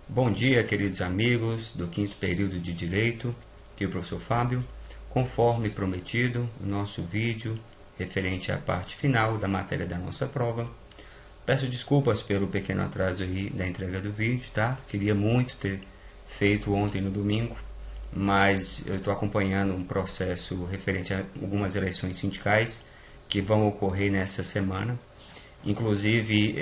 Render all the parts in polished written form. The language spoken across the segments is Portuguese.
Bom dia, queridos amigos do quinto período de Direito, aqui é o professor Fábio. Conforme prometido, o nosso vídeo referente à parte final da matéria da nossa prova. Peço desculpas pelo pequeno atraso aí da entrega do vídeo, tá? Queria muito ter feito ontem no domingo, mas eu estou acompanhando um processo referente a algumas eleições sindicais que vão ocorrer nessa semana. Inclusive,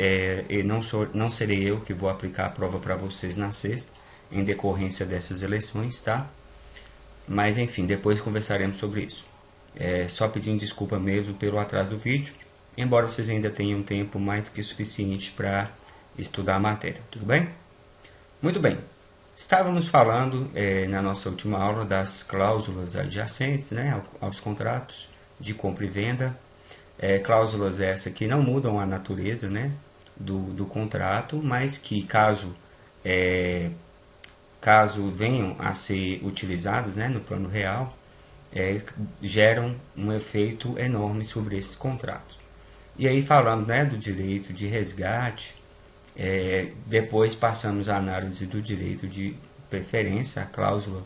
não serei eu que vou aplicar a prova para vocês na sexta, em decorrência dessas eleições, tá? Mas enfim, depois conversaremos sobre isso. Só pedindo desculpa mesmo pelo atraso do vídeo, embora vocês ainda tenham tempo mais do que suficiente para estudar a matéria, tudo bem? Muito bem, estávamos falando na nossa última aula das cláusulas adjacentes, né, aos contratos de compra e venda. Cláusulas essas que não mudam a natureza, né, do contrato, mas que caso venham a ser utilizadas, né, no plano real, geram um efeito enorme sobre esses contratos. E aí falando, né, do direito de resgate, depois passamos a análise do direito de preferência, a cláusula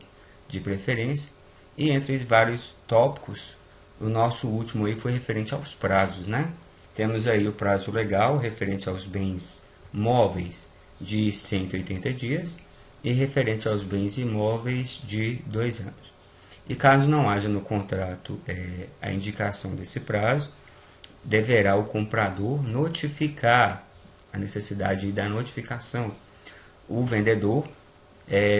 de preferência, e entre vários tópicos, o nosso último aí foi referente aos prazos, né? Temos aí o prazo legal referente aos bens móveis de 180 dias e referente aos bens imóveis de 2 anos. E caso não haja no contrato a indicação desse prazo, deverá o comprador notificar a necessidade da notificação o vendedor,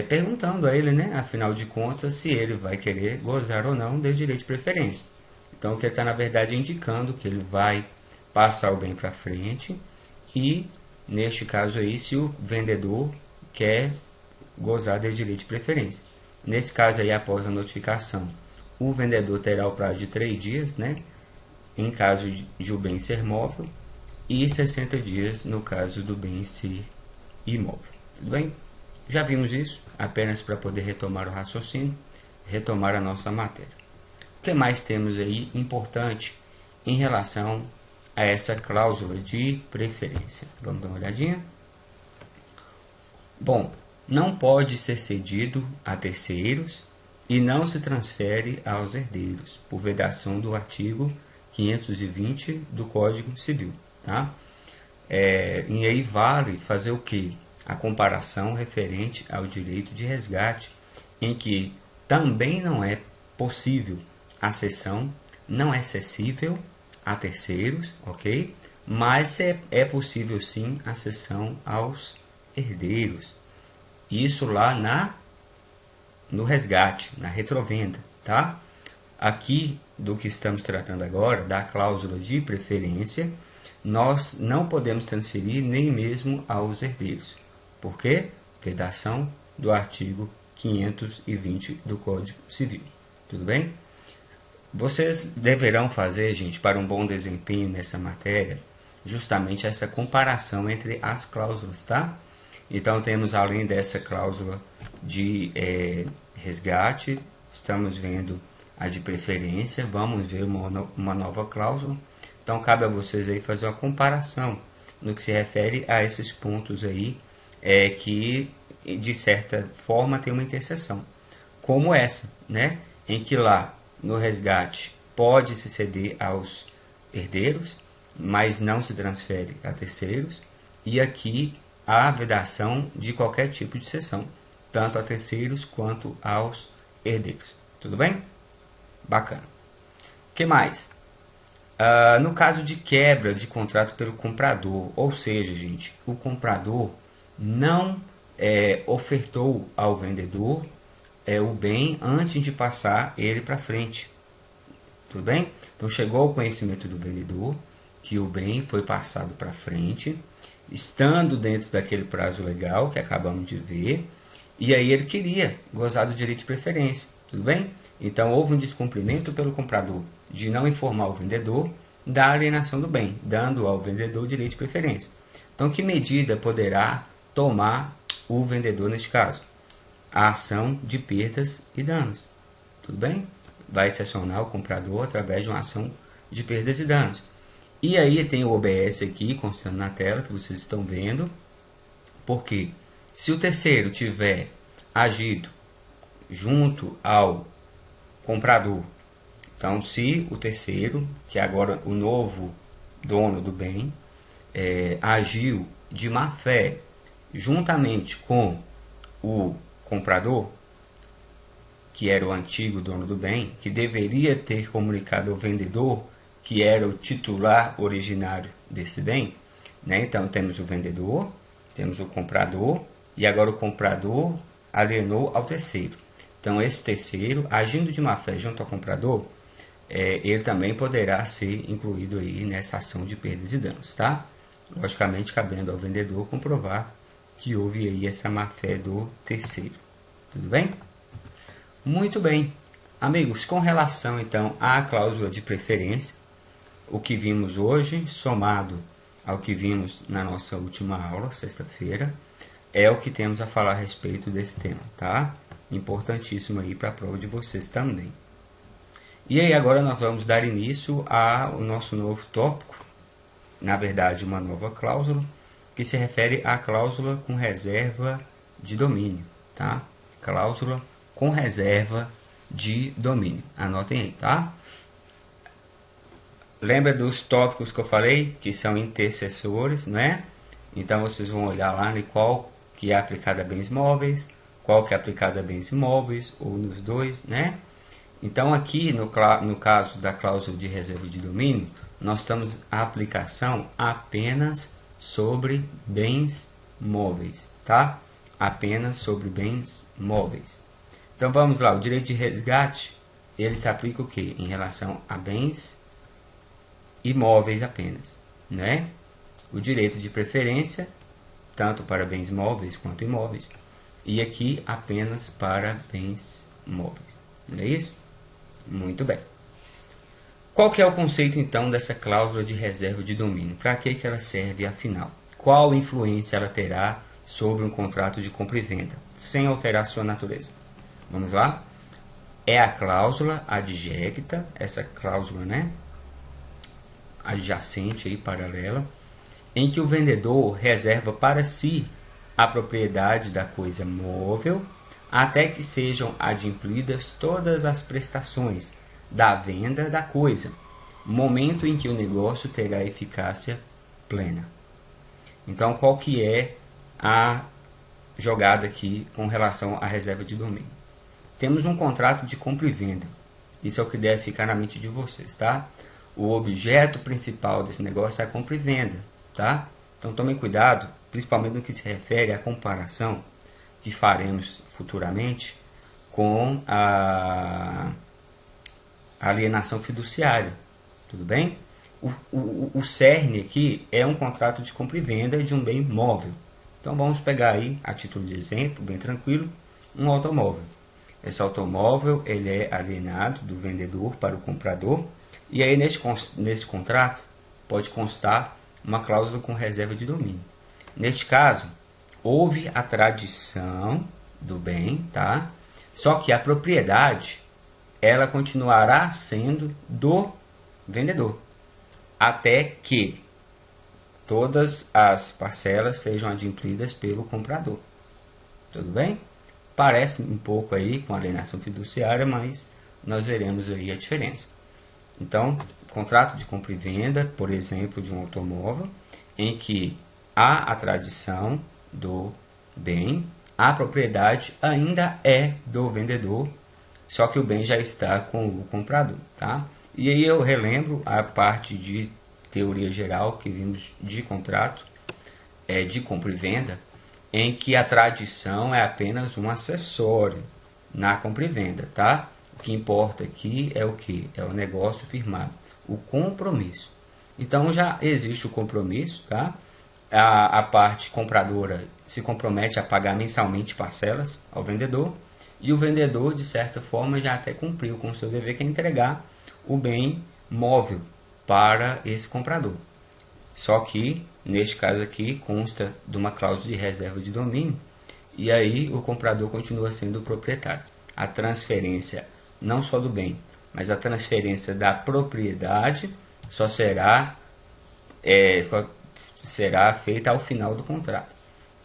perguntando a ele, né, afinal de contas, se ele vai querer gozar ou não do direito de preferência. Então, o que ele está, na verdade, indicando que ele vai passar o bem para frente e, neste caso aí, se o vendedor quer gozar do direito de preferência. Nesse caso aí, após a notificação, o vendedor terá o prazo de 3 dias, né, em caso de o bem ser móvel, e 60 dias no caso do bem ser imóvel. Tudo bem? Já vimos isso, apenas para poder retomar o raciocínio, retomar a nossa matéria. O que mais temos aí importante em relação a essa cláusula de preferência? Vamos dar uma olhadinha? Bom, não pode ser cedido a terceiros e não se transfere aos herdeiros, por vedação do artigo 520 do Código Civil. Tá? E aí vale fazer o quê? A comparação referente ao direito de resgate, em que também não é possível a cessão, não é cessível a terceiros, ok? Mas é possível sim a cessão aos herdeiros. Isso lá no resgate, na retrovenda, tá? Aqui do que estamos tratando agora, da cláusula de preferência, nós não podemos transferir nem mesmo aos herdeiros. Por quê? Vedação do artigo 520 do Código Civil. Tudo bem? Vocês deverão fazer, gente, para um bom desempenho nessa matéria, justamente essa comparação entre as cláusulas, tá? Então, temos, além dessa cláusula de resgate, estamos vendo a de preferência, vamos ver uma nova cláusula. Então, cabe a vocês aí fazer uma comparação no que se refere a esses pontos aí, que, de certa forma, tem uma interseção. Como essa, né? Em que lá, no resgate, pode se ceder aos herdeiros, mas não se transfere a terceiros. E aqui, a vedação de qualquer tipo de cessão, tanto a terceiros quanto aos herdeiros. Tudo bem? Bacana. O que mais? No caso de quebra de contrato pelo comprador, ou seja, gente, o comprador não ofertou ao vendedor o bem antes de passar ele para frente. Tudo bem? Então chegou ao conhecimento do vendedor que o bem foi passado para frente, estando dentro daquele prazo legal que acabamos de ver, e aí ele queria gozar do direito de preferência. Tudo bem? Então houve um descumprimento pelo comprador de não informar o vendedor da alienação do bem, dando ao vendedor o direito de preferência. Então, que medida poderá tomar o vendedor neste caso? A ação de perdas e danos. Tudo bem? Vai sancionar o comprador através de uma ação de perdas e danos. E aí tem o OBS aqui, constando na tela, que vocês estão vendo. Porque Se o terceiro tiver agido junto ao comprador, então se o terceiro, que é agora o novo dono do bem, agiu de má fé juntamente com o comprador, que era o antigo dono do bem, que deveria ter comunicado ao vendedor, que era o titular originário desse bem, né? Então temos o vendedor, temos o comprador, e agora o comprador alienou ao terceiro. Então esse terceiro, agindo de má fé junto ao comprador, ele também poderá ser incluído aí nessa ação de perdas e danos, tá? Logicamente cabendo ao vendedor comprovar que houve aí essa má fé do terceiro. Tudo bem? Muito bem. Amigos, com relação então à cláusula de preferência, o que vimos hoje, somado ao que vimos na nossa última aula, sexta-feira, é o que temos a falar a respeito desse tema, tá? Importantíssimo aí para a prova de vocês também. E aí agora nós vamos dar início ao nosso novo tópico, na verdade uma nova cláusula, que se refere à cláusula com reserva de domínio, tá? Cláusula com reserva de domínio. Anotem aí, tá? Lembra dos tópicos que eu falei, que são intercessores, né? Então vocês vão olhar lá em qual que é aplicado a bens móveis, qual que é aplicado a bens imóveis, ou nos dois, né? Então aqui no caso da cláusula de reserva de domínio, nós temos a aplicação apenas sobre bens móveis, tá? Apenas sobre bens móveis. Então vamos lá, o direito de resgate, ele se aplica o quê? Em relação a bens imóveis apenas, né? O direito de preferência, tanto para bens móveis quanto imóveis, e aqui apenas para bens móveis, não é isso? Muito bem. Qual que é o conceito então dessa cláusula de reserva de domínio? Para que ela serve afinal? Qual influência ela terá sobre um contrato de compra e venda, sem alterar sua natureza? Vamos lá? É a cláusula adjecta, essa cláusula, né? Adjacente aí, paralela, em que o vendedor reserva para si a propriedade da coisa móvel até que sejam adimplidas todas as prestações da venda da coisa, momento em que o negócio terá eficácia plena. Então, qual que é a jogada aqui com relação à reserva de domínio? Temos um contrato de compra e venda. Isso é o que deve ficar na mente de vocês, tá? O objeto principal desse negócio é a compra e venda, tá? Então tomem cuidado, principalmente no que se refere à comparação que faremos futuramente com a alienação fiduciária, tudo bem? O cerne aqui é um contrato de compra e venda de um bem móvel. Então vamos pegar aí, a título de exemplo, bem tranquilo, um automóvel. Esse automóvel ele é alienado do vendedor para o comprador, e aí nesse contrato pode constar uma cláusula com reserva de domínio. Neste caso, houve a tradição do bem, tá? Só que a propriedade ela continuará sendo do vendedor, até que todas as parcelas sejam adimplidas pelo comprador. Tudo bem? Parece um pouco aí com a alienação fiduciária, mas nós veremos aí a diferença. Então, contrato de compra e venda, por exemplo, de um automóvel, em que há a tradição do bem, a propriedade ainda é do vendedor, só que o bem já está com o comprador, tá? E aí eu relembro a parte de teoria geral que vimos de contrato, de compra e venda, em que a tradição é apenas um acessório na compra e venda, tá? O que importa aqui é o que? É o negócio firmado, o compromisso. Então já existe o compromisso, tá? A parte compradora se compromete a pagar mensalmente parcelas ao vendedor, e o vendedor, de certa forma, já até cumpriu com o seu dever, que é entregar o bem móvel para esse comprador. Só que, neste caso aqui, consta de uma cláusula de reserva de domínio, e aí o comprador continua sendo o proprietário. A transferência, não só do bem, mas a transferência da propriedade só será feita ao final do contrato.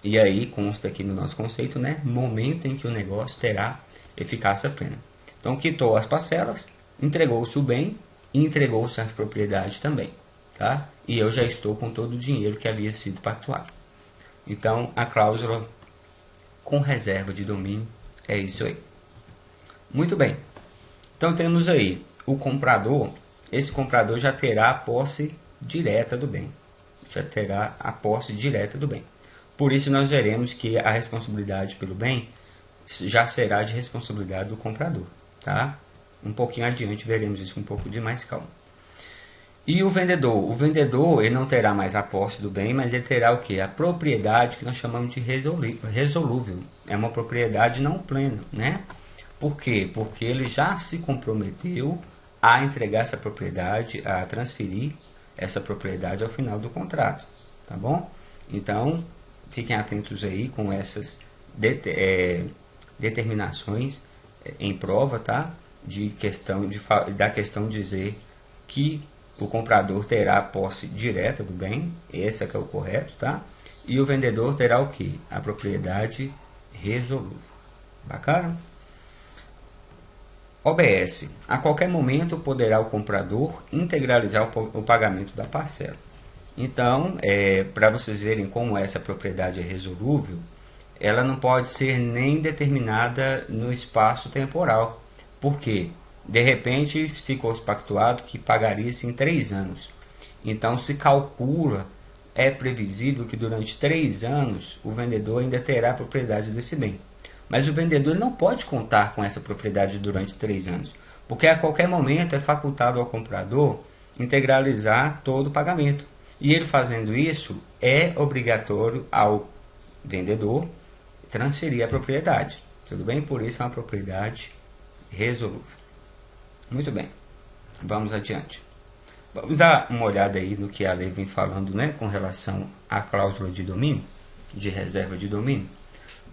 E aí consta aqui no nosso conceito, né, momento em que o negócio terá eficácia plena. Então quitou as parcelas, entregou-se o bem e entregou-se as propriedades também, tá? E eu já estou com todo o dinheiro que havia sido pactuado. Então a cláusula com reserva de domínio é isso aí. Muito bem. Então temos aí o comprador. Esse comprador já terá a posse direta do bem. Já terá a posse direta do bem. Por isso nós veremos que a responsabilidade pelo bem já será de responsabilidade do comprador, tá? Um pouquinho adiante veremos isso com um pouco de mais calma. E o vendedor? O vendedor ele não terá mais a posse do bem, mas ele terá o que? A propriedade que nós chamamos de resolúvel. É uma propriedade não plena, né? Por quê? Porque ele já se comprometeu a entregar essa propriedade, a transferir essa propriedade ao final do contrato, tá bom? Então, fiquem atentos aí com essas determinações em prova, tá? Da questão de dizer que o comprador terá a posse direta do bem, esse é que é o correto, tá? E o vendedor terá o que? A propriedade resolúvel. Bacana? OBS. A qualquer momento poderá o comprador integralizar o pagamento da parcela. Então, para vocês verem como essa propriedade é resolúvel, ela não pode ser nem determinada no espaço temporal. Por quê? De repente, ficou pactuado que pagaria-se em 3 anos. Então, se calcula, é previsível que durante 3 anos o vendedor ainda terá a propriedade desse bem. Mas o vendedor não pode contar com essa propriedade durante 3 anos, porque a qualquer momento é facultado ao comprador integralizar todo o pagamento. E ele fazendo isso, é obrigatório ao vendedor transferir a propriedade. Tudo bem? Por isso é uma propriedade resolúvel. Muito bem, vamos adiante. Vamos dar uma olhada aí no que a lei vem falando, né, com relação à cláusula de domínio, de reserva de domínio.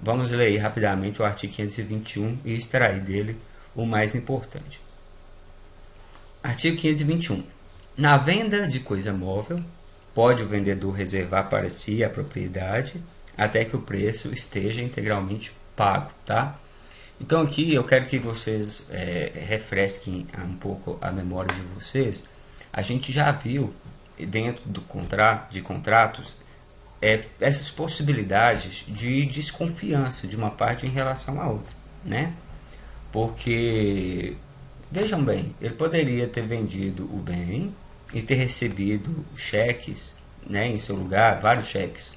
Vamos ler aí rapidamente o artigo 521 e extrair dele o mais importante. Artigo 521. Na venda de coisa móvel, pode o vendedor reservar para si a propriedade até que o preço esteja integralmente pago, tá? Então aqui eu quero que vocês refresquem um pouco a memória de vocês. A gente já viu dentro do contratos essas possibilidades de desconfiança de uma parte em relação à outra, né? Porque, vejam bem, ele poderia ter vendido o bem e ter recebido cheques, né, em seu lugar, vários cheques,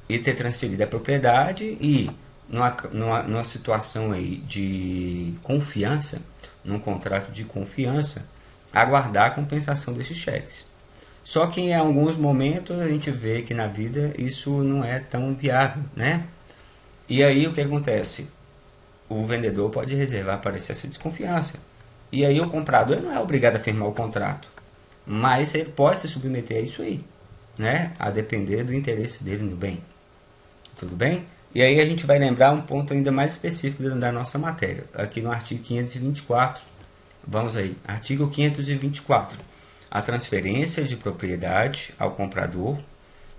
e ter transferido a propriedade e, numa situação aí de confiança, num contrato de confiança, aguardar a compensação desses cheques. Só que em alguns momentos a gente vê que na vida isso não é tão viável, né? E aí o que acontece? O vendedor pode reservar para si essa desconfiança. E aí o comprador não é obrigado a firmar o contrato, mas ele pode se submeter a isso aí, né? A depender do interesse dele no bem. Tudo bem? E aí a gente vai lembrar um ponto ainda mais específico da nossa matéria, aqui no artigo 524. Vamos aí, artigo 524. A transferência de propriedade ao comprador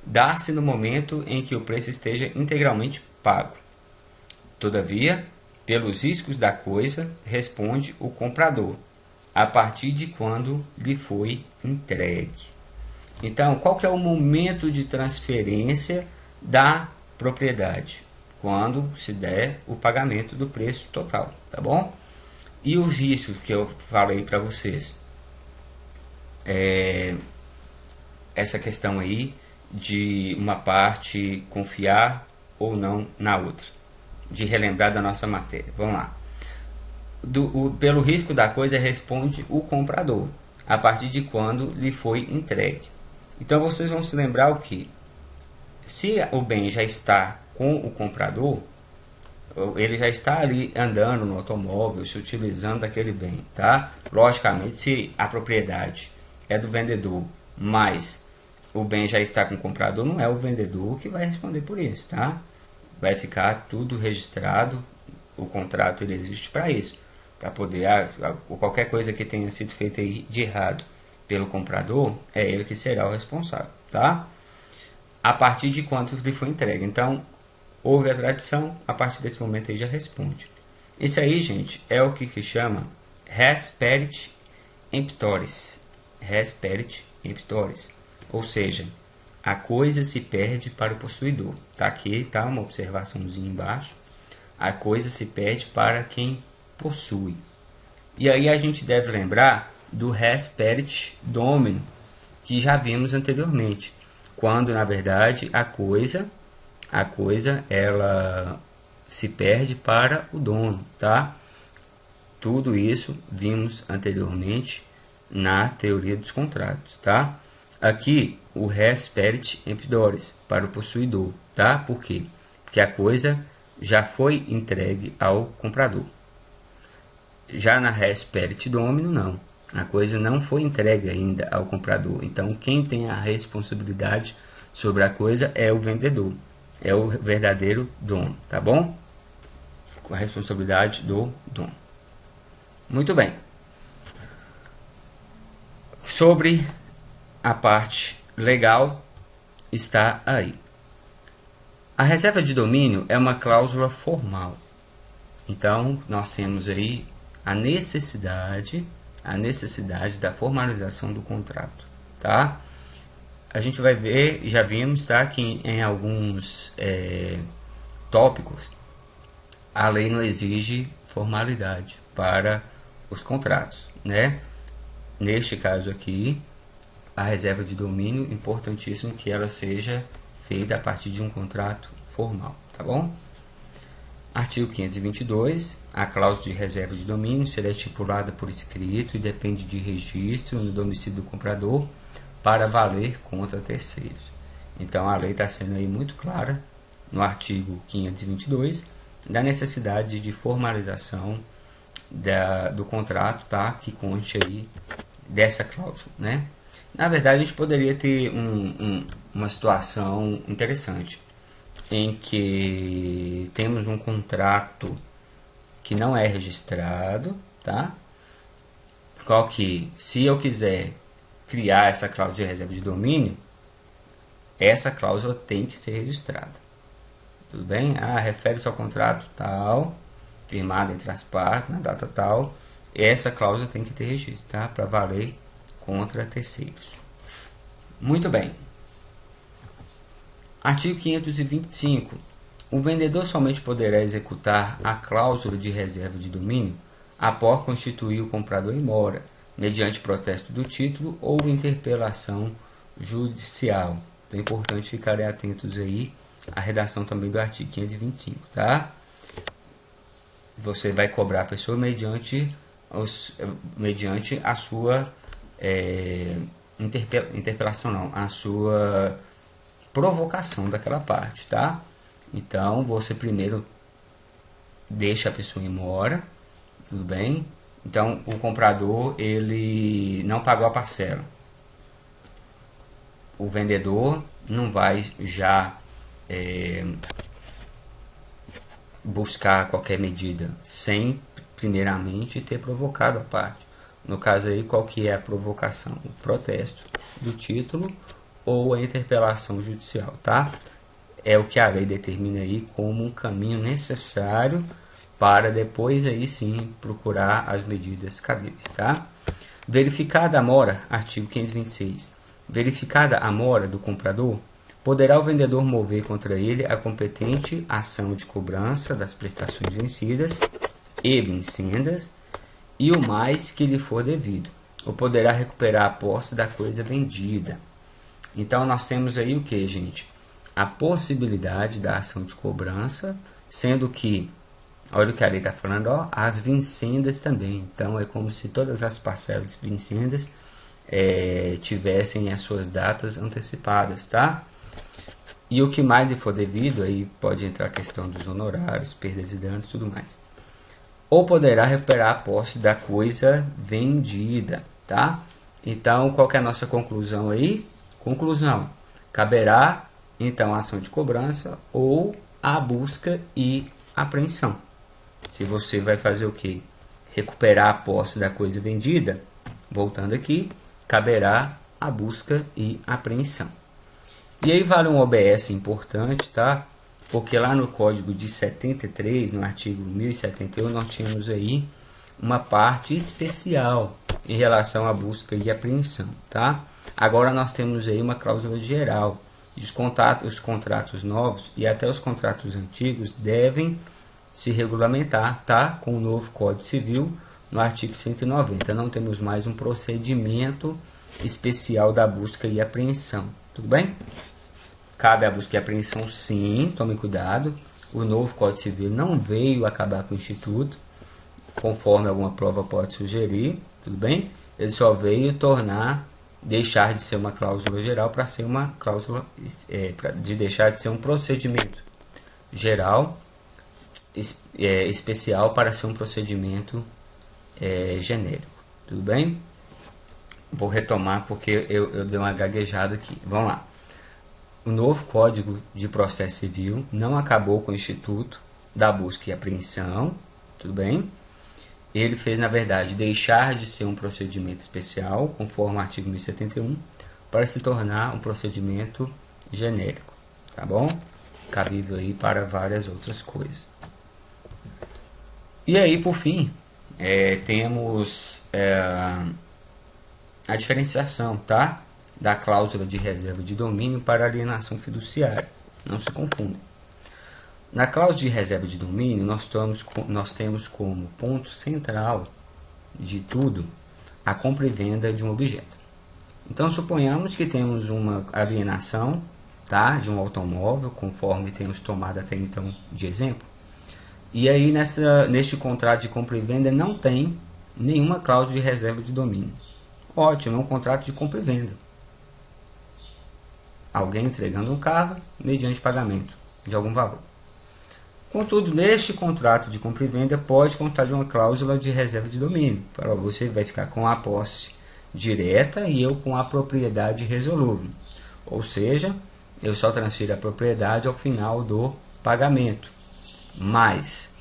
dá-se no momento em que o preço esteja integralmente pago. Todavia, pelos riscos da coisa, responde o comprador, a partir de quando lhe foi entregue. Então, qual que é o momento de transferência da propriedade? Quando se der o pagamento do preço total, tá bom? E os riscos que eu falei para vocês? Essa questão aí de uma parte confiar ou não na outra, de relembrar da nossa matéria. Vamos lá. Pelo risco da coisa responde o comprador, a partir de quando lhe foi entregue. Então vocês vão se lembrar o que? Se o bem já está com o comprador, ele já está ali andando no automóvel, se utilizando daquele bem, tá? Logicamente, se a propriedade é do vendedor, mas o bem já está com o comprador, não é o vendedor que vai responder por isso, tá? Vai ficar tudo registrado, o contrato ele existe para isso, para poder, qualquer coisa que tenha sido feita de errado pelo comprador, é ele que será o responsável, tá? a partir de quanto lhe foi entregue. Então, houve a tradição, a partir desse momento aí já responde. Isso aí, gente, é o que chama res perit emptores. Res perit emptores. Ou seja, a coisa se perde para o possuidor. Tá aqui, tá uma observaçãozinha embaixo. A coisa se perde para quem possui. E aí a gente deve lembrar do res perit domino, que já vimos anteriormente, quando na verdade a coisa ela se perde para o dono, tá? Tudo isso vimos anteriormente na teoria dos contratos, tá? Aqui o res perit emptores para o possuidor, tá? Por quê? Porque a coisa já foi entregue ao comprador. Já na res perit domino, não. A coisa não foi entregue ainda ao comprador. Então, quem tem a responsabilidade sobre a coisa é o vendedor. É o verdadeiro dono, tá bom? Com a responsabilidade do dono. Muito bem. Sobre a parte legal, está aí. A reserva de domínio é uma cláusula formal. Então, nós temos aí a necessidade da formalização do contrato, tá? A gente vai ver, já vimos, tá, que em alguns tópicos a lei não exige formalidade para os contratos, né? Neste caso aqui, a reserva de domínio, importantíssimo que ela seja feita a partir de um contrato formal, tá bom? Artigo 522, a cláusula de reserva de domínio será estipulada por escrito e depende de registro no domicílio do comprador para valer contra terceiros. Então a lei está sendo aí muito clara no artigo 522 da necessidade de formalização do contrato, tá? Que conste aí dessa cláusula, né? Na verdade, a gente poderia ter uma situação interessante em que temos um contrato que não é registrado, tá? Qual que, se eu quiser criar essa cláusula de reserva de domínio, essa cláusula tem que ser registrada. Tudo bem? Refere-se ao contrato tal, firmado entre as partes, na data tal. Essa cláusula tem que ter registro, tá? Para valer contra terceiros. Muito bem. Artigo 525. O vendedor somente poderá executar a cláusula de reserva de domínio após constituir o comprador em mora, mediante protesto do título ou interpelação judicial. Então é importante ficarem atentos aí à redação também do artigo 525, tá? Você vai cobrar a pessoa mediante a sua interpelação, não, a sua provocação daquela parte, tá? Então você primeiro deixa a pessoa em mora, tudo bem? Então o comprador ele não pagou a parcela, o vendedor não vai já buscar qualquer medida sem primeiramente ter provocado a parte. No caso aí, qual que é a provocação? O protesto do título ou a interpelação judicial, tá? É o que a lei determina aí como um caminho necessário para depois aí sim procurar as medidas cabíveis, tá? Verificada a mora, artigo 526. Verificada a mora do comprador, poderá o vendedor mover contra ele a competente ação de cobrança das prestações vencidas e vincendas e o mais que lhe for devido, ou poderá recuperar a posse da coisa vendida. Então nós temos aí o que, gente? A possibilidade da ação de cobrança, sendo que, olha o que a lei está falando, ó, as vincendas também. Então é como se todas as parcelas vincendas tivessem as suas datas antecipadas, tá? E o que mais lhe for devido, aí pode entrar a questão dos honorários, perdas e danos e tudo mais. Ou poderá recuperar a posse da coisa vendida, tá? Então, qual que é a nossa conclusão aí? Conclusão, caberá então a ação de cobrança ou a busca e apreensão. Se você vai fazer o que? Recuperar a posse da coisa vendida, voltando aqui, caberá a busca e apreensão. E aí vale um OBS importante, tá? Porque lá no código de 73, no artigo 1071, nós tínhamos aí uma parte especial em relação à busca e apreensão, tá? Agora nós temos aí uma cláusula geral. Os contratos novos e até os contratos antigos devem se regulamentar, tá? Com o novo Código Civil, no artigo 190. Não temos mais um procedimento especial da busca e apreensão, tudo bem? Cabe a busca e apreensão, sim, tome cuidado. O novo Código Civil não veio acabar com o Instituto, conforme alguma prova pode sugerir, tudo bem? Ele só veio deixar de ser uma cláusula geral para ser uma cláusula, de deixar de ser um procedimento geral, especial para ser um procedimento genérico, tudo bem? Vou retomar porque eu dei uma gaguejada aqui, vamos lá. O novo Código de Processo Civil não acabou com o Instituto da Busca e Apreensão, tudo bem? Ele fez, na verdade, deixar de ser um procedimento especial, conforme o artigo 1071, para se tornar um procedimento genérico, tá bom? Cabível aí para várias outras coisas. E aí, por fim, temos a diferenciação, tá? Da cláusula de reserva de domínio para alienação fiduciária. Não se confunda. Na cláusula de reserva de domínio, nós temos como ponto central de tudo a compra e venda de um objeto. Então, suponhamos que temos uma alienação, tá, de um automóvel, conforme temos tomado até então de exemplo. E aí, neste contrato de compra e venda, não tem nenhuma cláusula de reserva de domínio. Ótimo, é um contrato de compra e venda. Alguém entregando um carro mediante pagamento de algum valor. Contudo, neste contrato de compra e venda pode constar de uma cláusula de reserva de domínio. Você vai ficar com a posse direta e eu com a propriedade resolúvel. Ou seja, eu só transfiro a propriedade ao final do pagamento. Mas,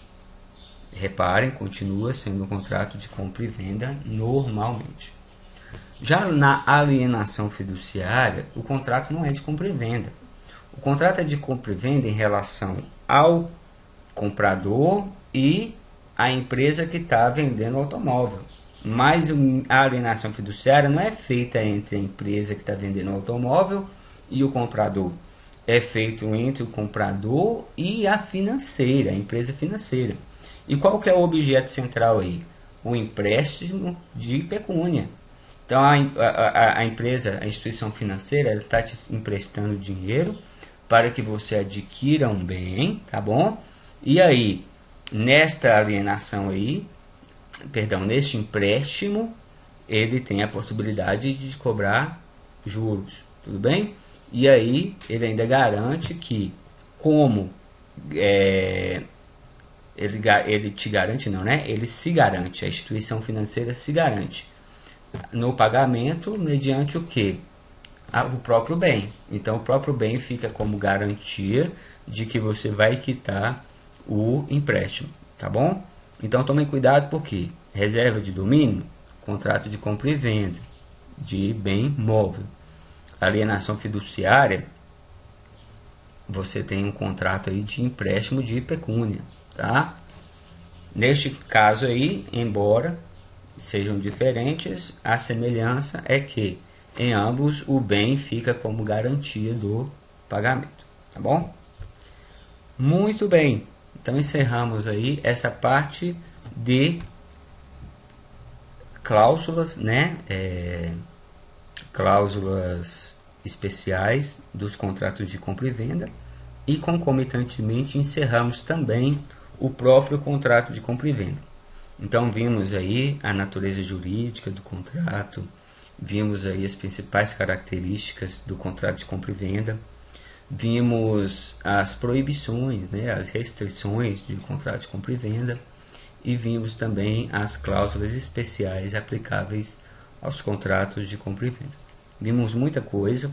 reparem, continua sendo um contrato de compra e venda normalmente. Já na alienação fiduciária, o contrato não é de compra e venda. O contrato é de compra e venda em relação ao comprador e a empresa que está vendendo o automóvel. Mas a alienação fiduciária não é feita entre a empresa que está vendendo o automóvel e o comprador. É feito entre o comprador e a financeira, a empresa financeira. E qual que é o objeto central aí? O empréstimo de pecúnia. Então a empresa, a instituição financeira, está te emprestando dinheiro para que você adquira um bem, tá bom? E aí, nesta alienação aí, neste empréstimo, ele tem a possibilidade de cobrar juros, tudo bem? E aí, ele ainda garante que, como ele te garante, não, né? Ele se garante, a instituição financeira se garante no pagamento mediante o que? O próprio bem. Então, o próprio bem fica como garantia de que você vai quitar o empréstimo, tá bom? Então, tomem cuidado porque reserva de domínio, contrato de compra e venda de bem móvel. Alienação fiduciária, você tem um contrato aí de empréstimo de pecúnia, tá? Neste caso aí, embora sejam diferentes, a semelhança é que em ambos o bem fica como garantia do pagamento, tá bom? Muito bem, então encerramos aí essa parte de cláusulas, né? Cláusulas especiais dos contratos de compra e venda e concomitantemente encerramos também o próprio contrato de compra e venda. Então vimos aí a natureza jurídica do contrato, vimos aí as principais características do contrato de compra e venda, vimos as proibições, né, as restrições de contrato de compra e venda e vimos também as cláusulas especiais aplicáveis aos contratos de compra e venda. Vimos muita coisa,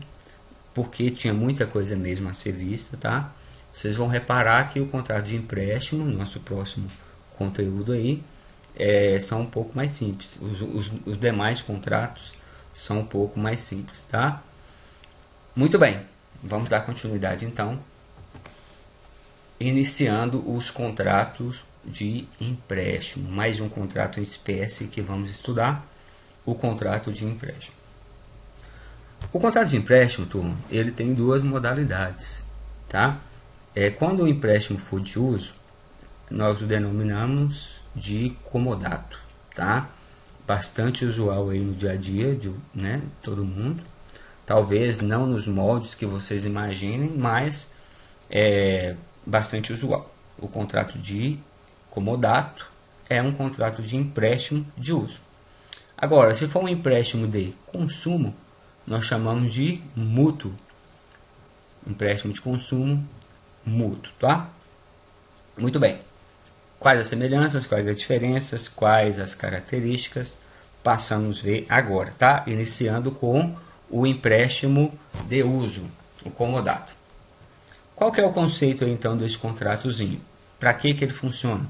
porque tinha muita coisa mesmo a ser vista, tá? Vocês vão reparar que o contrato de empréstimo, nosso próximo conteúdo aí, são um pouco mais simples. Os demais contratos são um pouco mais simples, tá? Muito bem. vamos dar continuidade então, iniciando os contratos de empréstimo. Mais um contrato em espécie que vamos estudar, o contrato de empréstimo. O contrato de empréstimo, turma, ele tem duas modalidades, tá? Quando o empréstimo for de uso, nós o denominamos de comodato, tá? Bastante usual aí no dia a dia de, né, todo mundo. Talvez não nos moldes que vocês imaginem, mas é bastante usual. O contrato de comodato é um contrato de empréstimo de uso. Agora, se for um empréstimo de consumo, nós chamamos de mútuo. Empréstimo de consumo mútuo, tá? Muito bem. Quais as semelhanças, quais as diferenças, quais as características, passamos a ver agora, tá? Iniciando com o empréstimo de uso, o comodato. Qual que é o conceito então desse contratozinho? Para que ele funciona?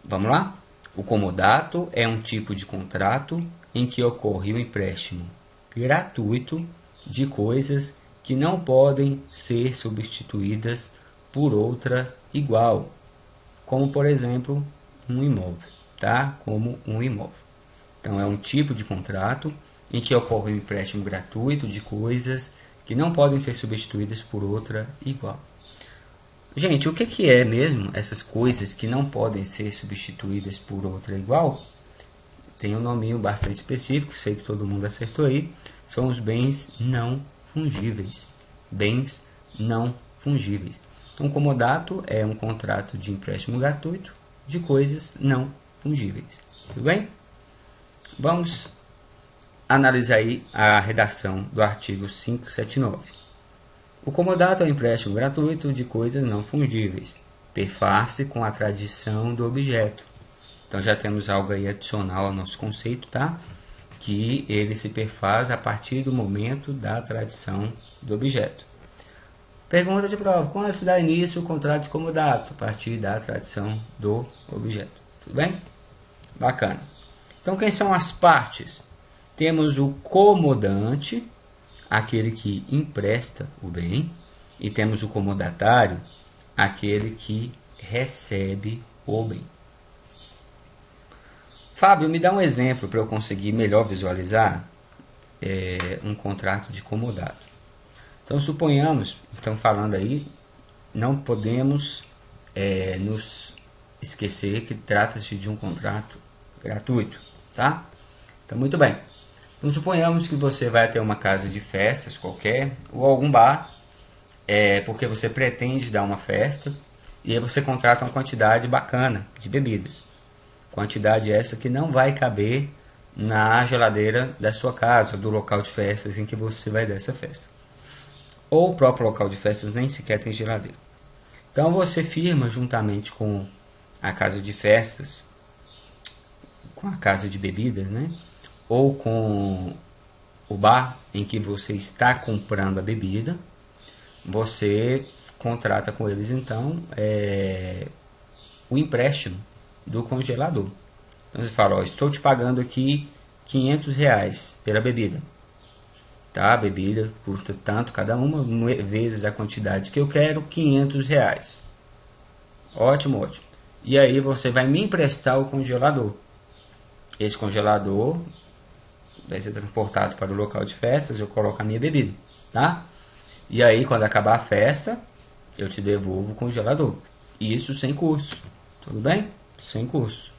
Vamos lá? O comodato é um tipo de contrato em que ocorre o empréstimo gratuito de coisas que não podem ser substituídas por outra igual, como por exemplo um imóvel, tá? Como um imóvel. Então é um tipo de contrato em que ocorre um empréstimo gratuito de coisas que não podem ser substituídas por outra igual. Gente, o que é mesmo essas coisas que não podem ser substituídas por outra igual? Tem um nominho bastante específico, sei que todo mundo acertou aí. São os bens não fungíveis. Bens não fungíveis. Então, comodato é um contrato de empréstimo gratuito de coisas não fungíveis. Tudo bem? Vamos analisar aí a redação do artigo 579. O comodato é um empréstimo gratuito de coisas não fungíveis. Perfaz-se com a tradição do objeto. Então já temos algo aí adicional ao nosso conceito, tá? Que ele se perfaz a partir do momento da tradição do objeto. Pergunta de prova: quando se dá início o contrato de comodato? A partir da tradição do objeto. Tudo bem? Bacana. Então quem são as partes? Temos o comodante, aquele que empresta o bem, e temos o comodatário, aquele que recebe o bem. Fábio, me dá um exemplo para eu conseguir melhor visualizar um contrato de comodato. Então, suponhamos, estamos falando aí, não podemos nos esquecer que trata-se de um contrato gratuito, tá? Então, muito bem. Então, suponhamos que você vai ter uma casa de festas qualquer, ou algum bar, porque você pretende dar uma festa, e aí você contrata uma quantidade bacana de bebidas. Quantidade essa que não vai caber na geladeira da sua casa, ou do local de festas em que você vai dar essa festa. Ou o próprio local de festas nem sequer tem geladeira. Então você firma juntamente com a casa de festas, com a casa de bebidas, né? Ou com o bar em que você está comprando a bebida, você contrata com eles então o empréstimo do congelador. Então você fala: estou te pagando aqui R$500 pela bebida. Tá? A bebida custa tanto cada uma, vezes a quantidade que eu quero, R$500. Ótimo, ótimo. E aí você vai me emprestar o congelador. Esse congelador vai ser transportado para o local de festas, eu coloco a minha bebida, tá? E aí quando acabar a festa, eu te devolvo o congelador. Isso sem custo, tudo bem? Sem custo.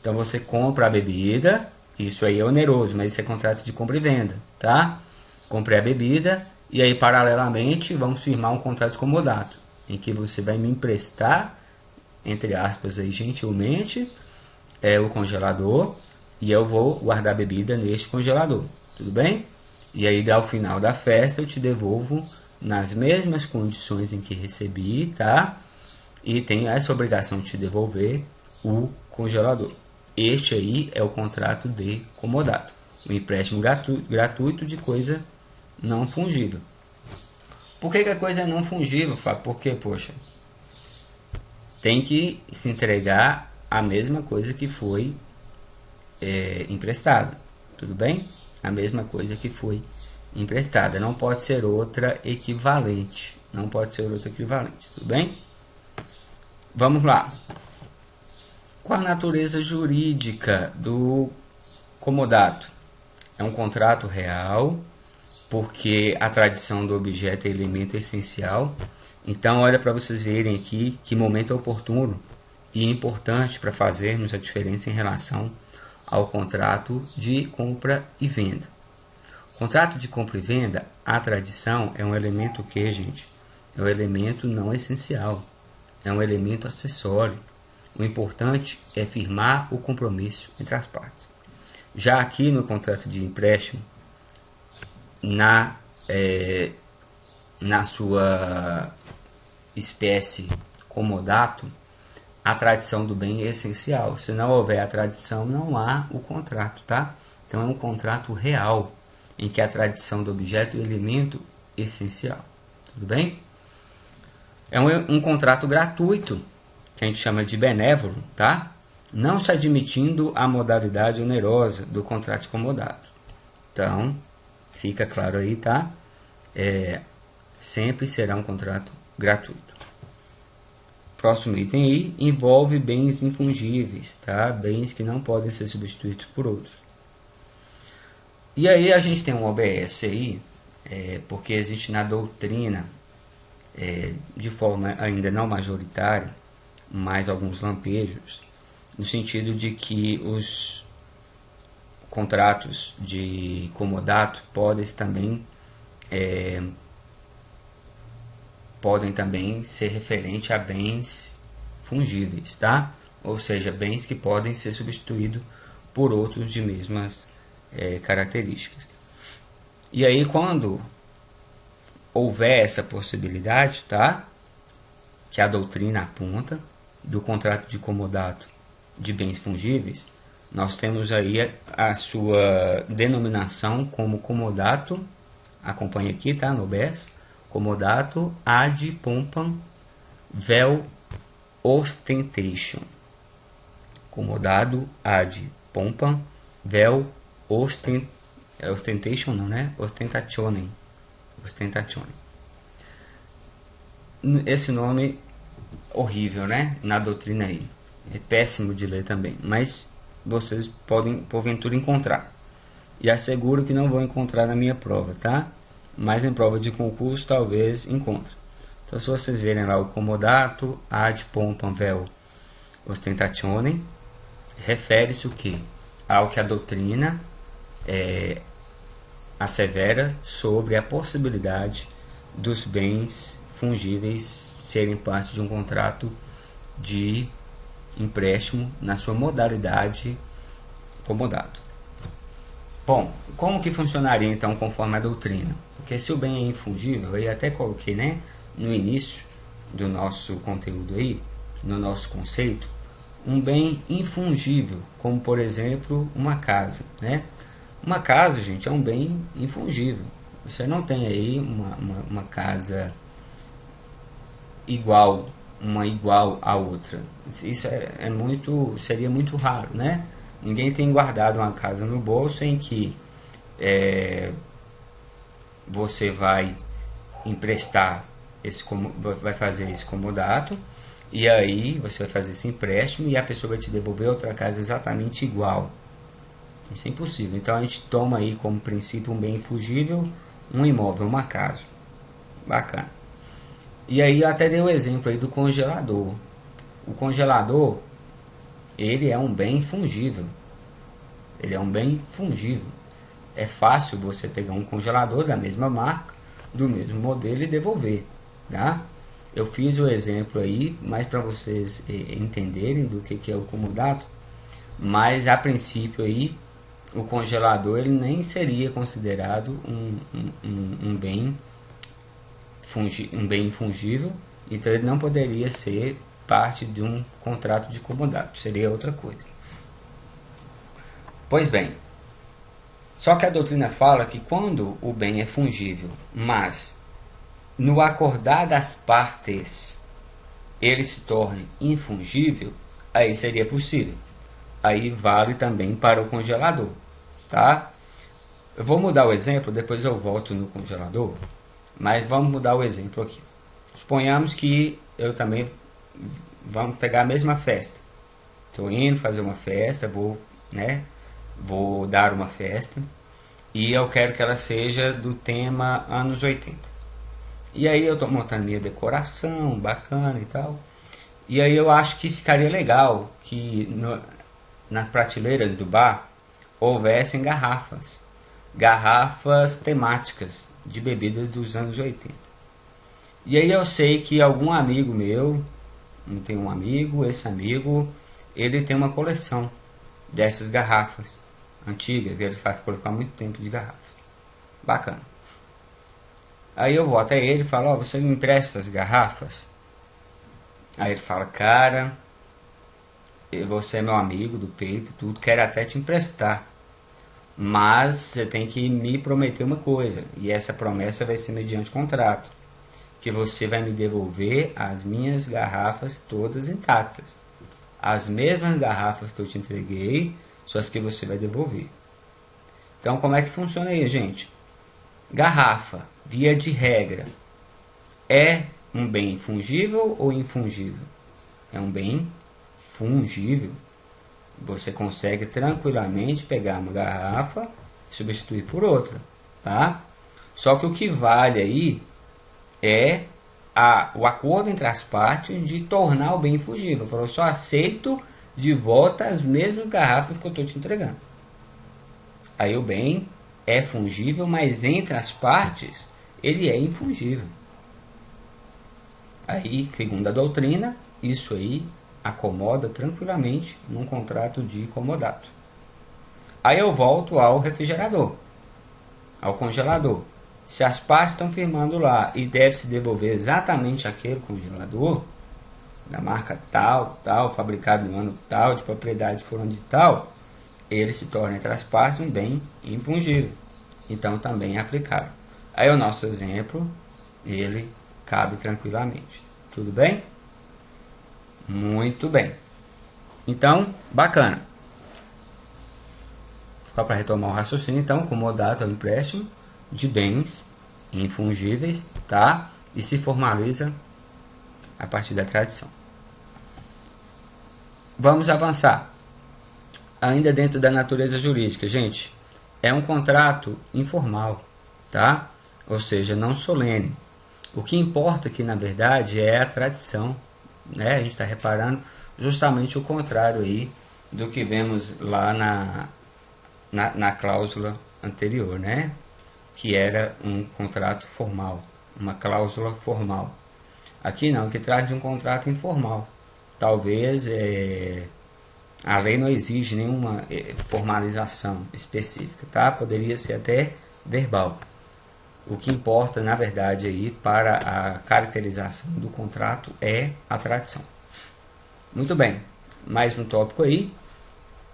Então você compra a bebida, isso aí é oneroso, mas isso é contrato de compra e venda, tá? Comprei a bebida e aí paralelamente vamos firmar um contrato de comodato, em que você vai me emprestar, entre aspas aí gentilmente, o congelador, e eu vou guardar a bebida neste congelador, tudo bem? E aí ao final da festa eu te devolvo nas mesmas condições em que recebi, tá? E tem essa obrigação de te devolver o congelador. Este aí é o contrato de comodato, o empréstimo gratuito de coisa não fungível. Por que a coisa é não fungível, Fábio? Porque, poxa, tem que se entregar a mesma coisa que foi emprestada, tudo bem? A mesma coisa que foi emprestada, não pode ser outra equivalente, não pode ser outra equivalente, tudo bem? Vamos lá. Qual a natureza jurídica do comodato? É um contrato real, porque a tradição do objeto é elemento essencial. Então, olha para vocês verem aqui que momento oportuno e importante para fazermos a diferença em relação ao contrato de compra e venda. Contrato de compra e venda, a tradição é um elemento que, gente, é um elemento não essencial, é um elemento acessório. O importante é firmar o compromisso entre as partes. Já aqui no contrato de empréstimo, na sua espécie comodato, a tradição do bem é essencial. Se não houver a tradição, não há o contrato, tá? Então é um contrato real, em que a tradição do objeto é o elemento essencial. Tudo bem? É um contrato gratuito, que a gente chama de benévolo, tá? Não se admitindo a modalidade onerosa do contrato de comodato. Então, fica claro aí, tá? Sempre será um contrato gratuito. Próximo item aí, envolve bens infungíveis, tá? Bens que não podem ser substituídos por outros. E aí a gente tem um OBS aí, porque existe na doutrina, de forma ainda não majoritária, mas alguns lampejos, no sentido de que os contratos de comodato podem também ser referente a bens fungíveis, tá? Ou seja, bens que podem ser substituídos por outros de mesmas características. E aí, quando houver essa possibilidade, tá? Que a doutrina aponta do contrato de comodato de bens fungíveis, nós temos aí a sua denominação como comodato, acompanha aqui, tá? No OBS, comodato ad pompam vel ostentation. Comodado ad pompam vel ostentation não, né? Ostentationem. Esse nome horrível, né? Na doutrina aí. É péssimo de ler também, mas vocês podem porventura encontrar. E asseguro que não vão encontrar na minha prova, tá? Mas em prova de concurso talvez encontre. Então, se vocês verem lá o comodato ad pompam vel ostentationem, refere-se o quê? Ao que a doutrina assevera sobre a possibilidade dos bens fungíveis serem parte de um contrato de empréstimo na sua modalidade comodato. Bom, como que funcionaria então conforme a doutrina? Porque se o bem é infungível, eu até coloquei, né, no início do nosso conteúdo aí, no nosso conceito, um bem infungível, como por exemplo uma casa, né? Uma casa, gente, é um bem infungível. Você não tem aí uma casa igual à outra. Isso seria muito raro, né? Ninguém tem guardado uma casa no bolso em que você vai emprestar vai fazer esse comodato, e aí você vai fazer esse empréstimo e a pessoa vai te devolver outra casa exatamente igual. Isso é impossível. Então a gente toma aí como princípio um bem infungível, um imóvel, uma casa. Bacana. E aí eu até dei o exemplo aí do congelador. O congelador, ele é um bem fungível. Ele é um bem fungível. É fácil você pegar um congelador da mesma marca, do mesmo modelo e devolver, tá? Eu fiz o exemplo aí, mais para vocês entenderem do que é o comodato, mas a princípio aí o congelador ele nem seria considerado um bem infungível, então ele não poderia ser parte de um contrato de comodato, seria outra coisa. Pois bem, só que a doutrina fala que quando o bem é fungível, mas no acordar das partes ele se torne infungível, aí seria possível. Aí vale também para o congelador, tá? Eu vou mudar o exemplo, depois eu volto no congelador, mas vamos mudar o exemplo aqui. Suponhamos que eu também vamos pegar a mesma festa. Estou indo fazer uma festa, vou dar uma festa e eu quero que ela seja do tema anos 80. E aí eu estou montando minha decoração bacana e tal. E aí eu acho que ficaria legal que nas prateleiras do bar houvessem garrafas temáticas de bebidas dos anos 80. E aí eu sei que algum amigo meu, não tem um amigo, esse amigo, ele tem uma coleção dessas garrafas antigas, que ele faz colocar muito tempo de garrafa. Bacana. Aí eu vou até ele e falo, ó, você me empresta as garrafas? Aí ele fala, cara, você é meu amigo do peito, tudo, quero até te emprestar. Mas você tem que me prometer uma coisa, e essa promessa vai ser mediante contrato, que você vai me devolver as minhas garrafas todas intactas. As mesmas garrafas que eu te entreguei, são as que você vai devolver. Então como é que funciona aí, gente? Garrafa, via de regra, é um bem fungível ou infungível? É um bem fungível. Você consegue tranquilamente pegar uma garrafa e substituir por outra, tá? Só que o que vale aí é o acordo entre as partes de tornar o bem fungível. Eu só aceito de volta as mesmas garrafas que eu estou te entregando. Aí o bem é fungível, mas entre as partes ele é infungível. Aí, segundo a doutrina, isso aí acomoda tranquilamente num contrato de comodato. Aí eu volto ao refrigerador, ao congelador. Se as partes estão firmando lá e deve se devolver exatamente aquele congelador, da marca tal, fabricado no ano tal, de propriedade fulano de tal, ele se torna entre as partes um bem infungível. Então também é aplicável. Aí o nosso exemplo, ele cabe tranquilamente. Tudo bem? Muito bem. Então, bacana. Só para retomar o raciocínio, então, comodato é o empréstimo de bens infungíveis, tá? E se formaliza a partir da tradição. Vamos avançar. Ainda dentro da natureza jurídica, gente, é um contrato informal, tá? Ou seja, não solene. O que importa aqui, na verdade, é a tradição, né? A gente está reparando justamente o contrário aí do que vemos lá na cláusula anterior, né? Que era um contrato formal, uma cláusula formal. Aqui não, que trata de um contrato informal. Talvez a lei não exige nenhuma formalização específica, tá? Poderia ser até verbal. O que importa, na verdade, aí para a caracterização do contrato é a tradição. Muito bem, mais um tópico aí.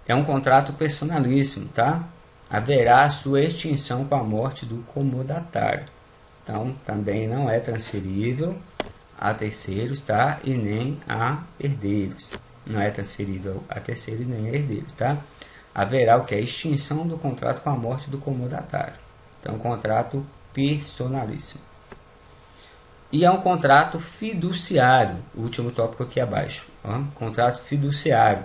É um contrato personalíssimo, tá? Haverá sua extinção com a morte do comodatário. Então, também não é transferível a terceiros, tá? E nem a herdeiros. Não é transferível a terceiros nem a herdeiros, tá? Haverá o que é extinção do contrato com a morte do comodatário. Então, contrato personalíssimo. E é um contrato fiduciário, o último tópico aqui abaixo. Ó, contrato fiduciário,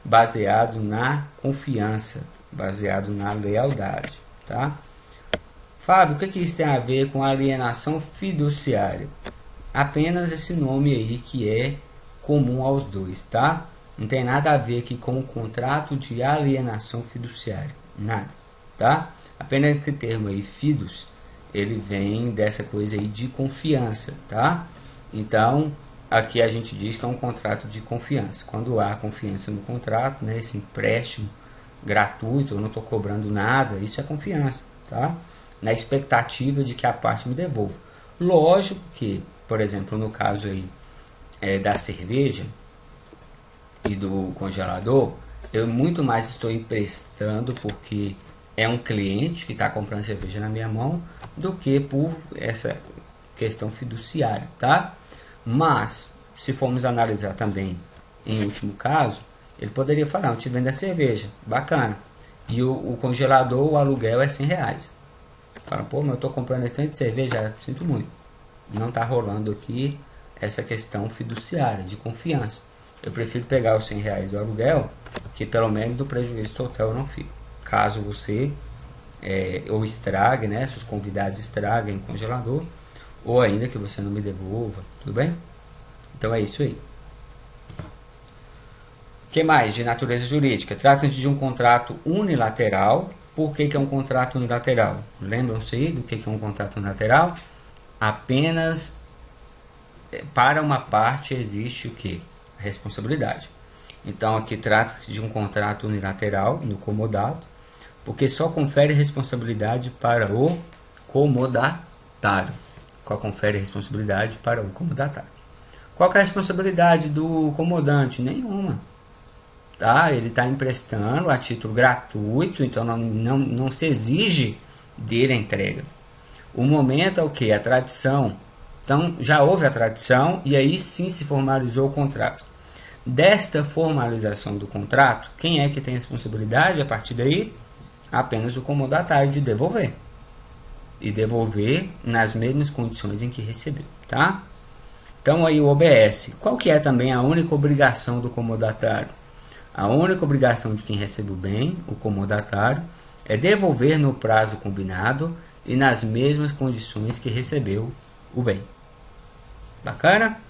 baseado na confiança, baseado na lealdade, tá? Fábio, o que isso tem a ver com alienação fiduciária? Apenas esse nome aí que é comum aos dois, tá? Não tem nada a ver aqui com o contrato de alienação fiduciária, nada, tá? Apenas esse termo aí, fidus, ele vem dessa coisa aí de confiança, tá? Então, aqui a gente diz que é um contrato de confiança. Quando há confiança no contrato, né, esse empréstimo gratuito, eu não estou cobrando nada, isso é confiança, tá? Na expectativa de que a parte me devolva. Lógico que, por exemplo, no caso aí da cerveja e do congelador, eu muito mais estou emprestando porque é um cliente que está comprando cerveja na minha mão do que por essa questão fiduciária, tá? Mas, se formos analisar também, em último caso, ele poderia falar, eu te vendo a cerveja, bacana, e o congelador, o aluguel é R$100. Fala, pô, mas eu tô comprando esse tanto de cerveja, sinto muito. Não tá rolando aqui essa questão fiduciária, de confiança. Eu prefiro pegar os R$100 do aluguel, que pelo menos do prejuízo total eu não fico. Caso você ou estrague, né, se os convidados estraguem o congelador, ou ainda que você não me devolva, tudo bem? Então é isso aí. O que mais de natureza jurídica? Trata-se de um contrato unilateral. Por que é um contrato unilateral? Lembram-se aí do que é um contrato unilateral? Apenas para uma parte existe o que? A responsabilidade. Então aqui trata-se de um contrato unilateral no comodato, porque só confere responsabilidade para o comodatário. Qual confere responsabilidade para o comodatário? Qual é a responsabilidade do comodante? Nenhuma. Tá? Ele está emprestando a título gratuito, então não se exige dele a entrega. O momento é o que? A tradição. Então já houve a tradição e aí sim se formalizou o contrato. Desta formalização do contrato, quem é que tem a responsabilidade a partir daí? Apenas o comodatário de devolver. E devolver nas mesmas condições em que recebeu. Tá? Então aí o OBS. Qual que é também a única obrigação do comodatário? A única obrigação de quem recebe o bem, o comodatário, é devolver no prazo combinado e nas mesmas condições que recebeu o bem. Bacana?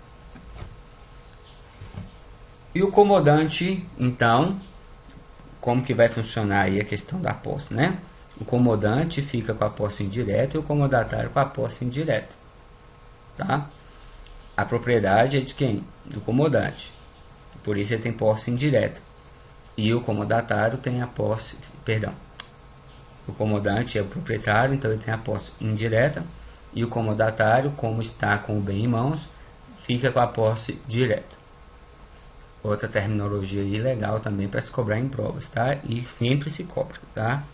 E o comodante, então, como que vai funcionar aí a questão da posse, né? O comodante fica com a posse indireta e o comodatário com a posse indireta. Tá? A propriedade é de quem? Do comodante. Por isso ele tem posse indireta. E o comodatário tem a posse, o comodante é o proprietário, então ele tem a posse indireta, e o comodatário, como está com o bem em mãos, fica com a posse direta. Outra terminologia aí legal também para se cobrar em provas, tá? E sempre se cobra, tá?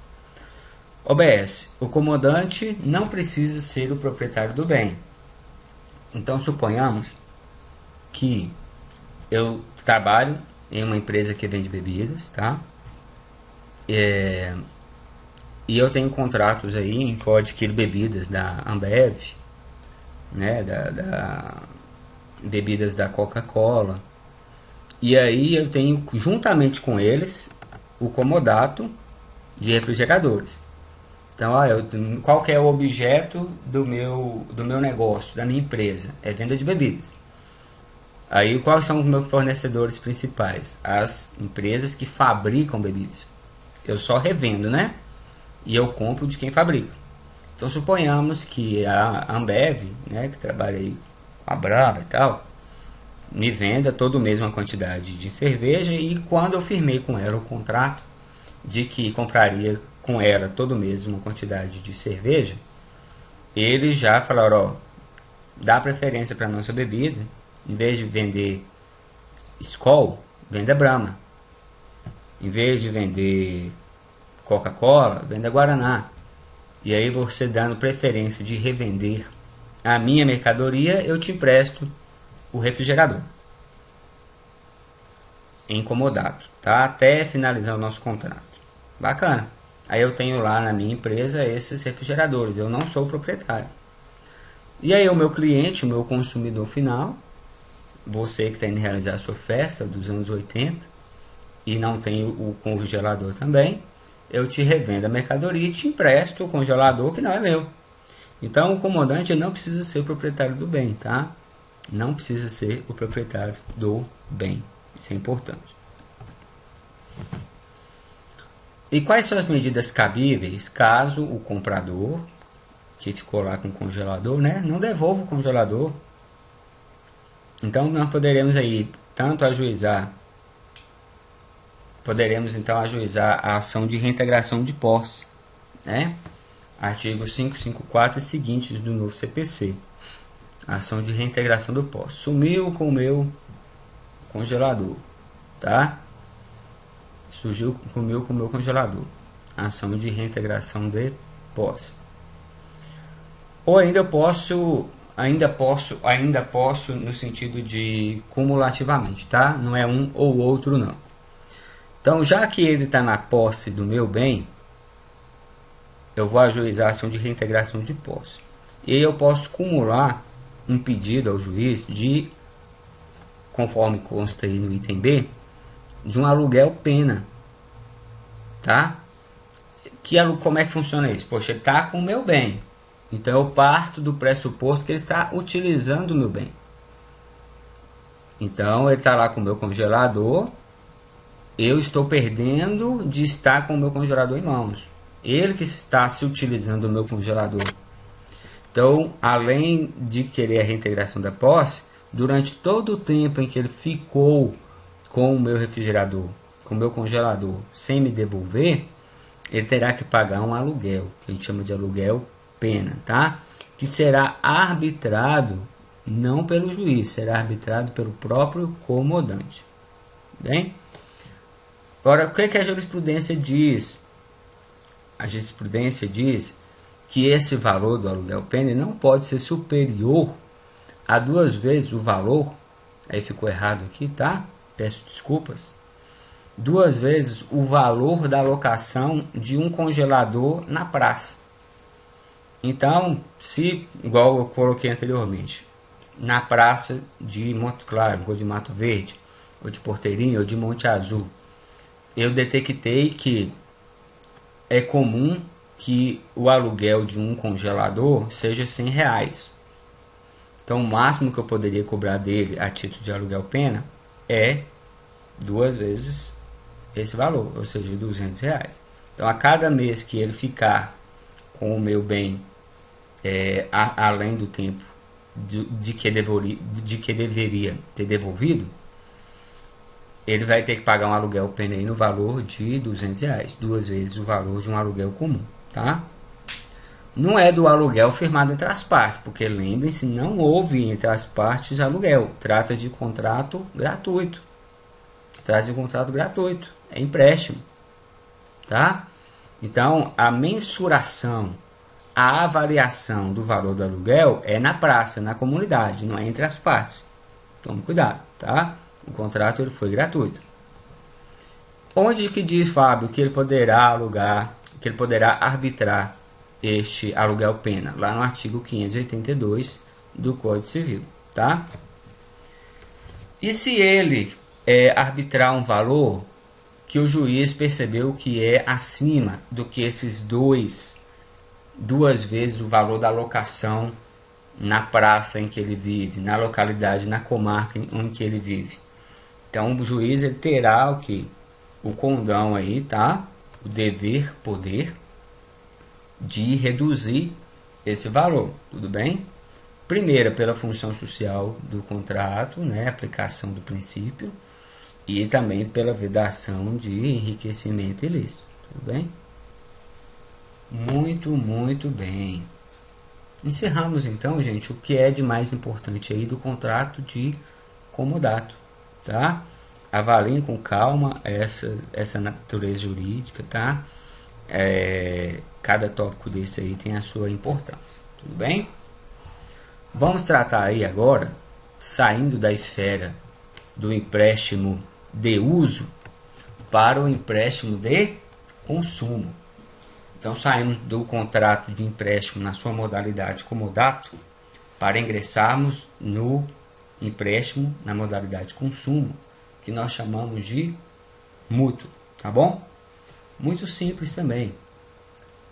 OBS. O comodante não precisa ser o proprietário do bem. Então suponhamos que eu trabalho em uma empresa que vende bebidas, tá? E eu tenho contratos aí em que eu adquiro bebidas da Ambev, né? Da bebidas da Coca-Cola. E aí eu tenho juntamente com eles o comodato de refrigeradores. Então, qual que é o objeto do meu negócio, da minha empresa? É venda de bebidas. Aí, quais são os meus fornecedores principais? As empresas que fabricam bebidas. Eu só revendo, né? E eu compro de quem fabrica. Então, suponhamos que a Ambev, né, que trabalha aí com a Brahma e tal, me venda todo mês uma quantidade de cerveja, e quando eu firmei com ela o contrato de que compraria com ela todo mês uma quantidade de cerveja, eles já falaram, dá preferência para a nossa bebida. Em vez de vender Skol, venda Brahma. Em vez de vender Coca-Cola, venda Guaraná. E aí você dando preferência de revender a minha mercadoria, eu te empresto o refrigerador em comodato, tá? Até finalizar o nosso contrato. Bacana. Aí eu tenho lá na minha empresa esses refrigeradores, eu não sou o proprietário. E aí o meu cliente, o meu consumidor final, você que está indo realizar a sua festa dos anos 80 e não tem o congelador também, eu te revendo a mercadoria e te empresto o congelador que não é meu. Então o comandante não precisa ser o proprietário do bem, tá? Não precisa ser o proprietário do bem. Isso é importante. E quais são as medidas cabíveis caso o comprador, que ficou lá com o congelador, né, não devolva o congelador? Então nós poderemos aí tanto ajuizar, a ação de reintegração de posse, né? Artigo 554 e seguintes do novo CPC. Ação de reintegração do posse. Sumiu com o meu congelador, tá? Sumiu com o meu congelador. Ação de reintegração de posse. Ou ainda posso no sentido de cumulativamente, tá? Não é um ou outro não. Então, já que ele está na posse do meu bem, eu vou ajuizar a ação de reintegração de posse. E aí eu posso acumular um pedido ao juiz de, conforme consta aí no item B, de um aluguel pena, tá? Como é que funciona isso? Poxa, ele está com o meu bem, então eu parto do pressuposto que ele está utilizando o meu bem. Então ele está lá com o meu congelador, eu estou perdendo de estar com o meu congelador em mãos. Ele que está se utilizando do meu congelador. Então, além de querer a reintegração da posse, durante todo o tempo em que ele ficou com o meu refrigerador, com o meu congelador, sem me devolver, ele terá que pagar um aluguel, que a gente chama de aluguel pena, tá? Que será arbitrado não pelo juiz, será arbitrado pelo próprio comodante. Bem? Agora, o que a jurisprudência diz? A jurisprudência diz que esse valor do aluguel pena não pode ser superior a 2 vezes o valor, aí ficou errado aqui, tá? Peço desculpas. 2 vezes o valor da locação de um congelador na praça. Então, se, igual eu coloquei anteriormente, na praça de Monte Claro, ou de Mato Verde, ou de Porteirinha, ou de Monte Azul, eu detectei que é comum que o aluguel de um congelador seja R$100. Então, o máximo que eu poderia cobrar dele a título de aluguel pena é 2 vezes esse valor, ou seja, R$200. Então, a cada mês que ele ficar com o meu bem além do tempo de que deveria ter devolvido, ele vai ter que pagar um aluguel pena aí no valor de R$200, 2 vezes o valor de um aluguel comum, tá? Não é do aluguel firmado entre as partes, porque lembrem-se, não houve entre as partes aluguel, trata de contrato gratuito. É empréstimo, tá? Então, a mensuração, a avaliação do valor do aluguel é na praça, na comunidade, não é entre as partes. Tome cuidado, tá? O contrato ele foi gratuito. Onde que diz, Fábio, que ele poderá alugar, que ele poderá arbitrar este aluguel pena? Lá no artigo 582 do Código Civil, tá? E se ele arbitrar um valor que o juiz percebeu que é acima do que esses 2 vezes o valor da locação na praça em que ele vive, na localidade, na comarca em que ele vive. Então o juiz ele terá o que? O condão aí, tá? O dever, poder de reduzir esse valor, tudo bem? Primeiro, pela função social do contrato, né? Aplicação do princípio, e também pela vedação de enriquecimento ilícito, tudo bem? Muito bem. Encerramos então, gente, o que é de mais importante aí do contrato de comodato, tá? Avaliem com calma essa natureza jurídica, tá? Cada tópico desse aí tem a sua importância, tudo bem? Vamos tratar aí agora, saindo da esfera do empréstimo de uso para o empréstimo de consumo. Então saímos do contrato de empréstimo na sua modalidade comodato para ingressarmos no empréstimo na modalidade consumo, que nós chamamos de mútuo, tá bom? Muito simples também.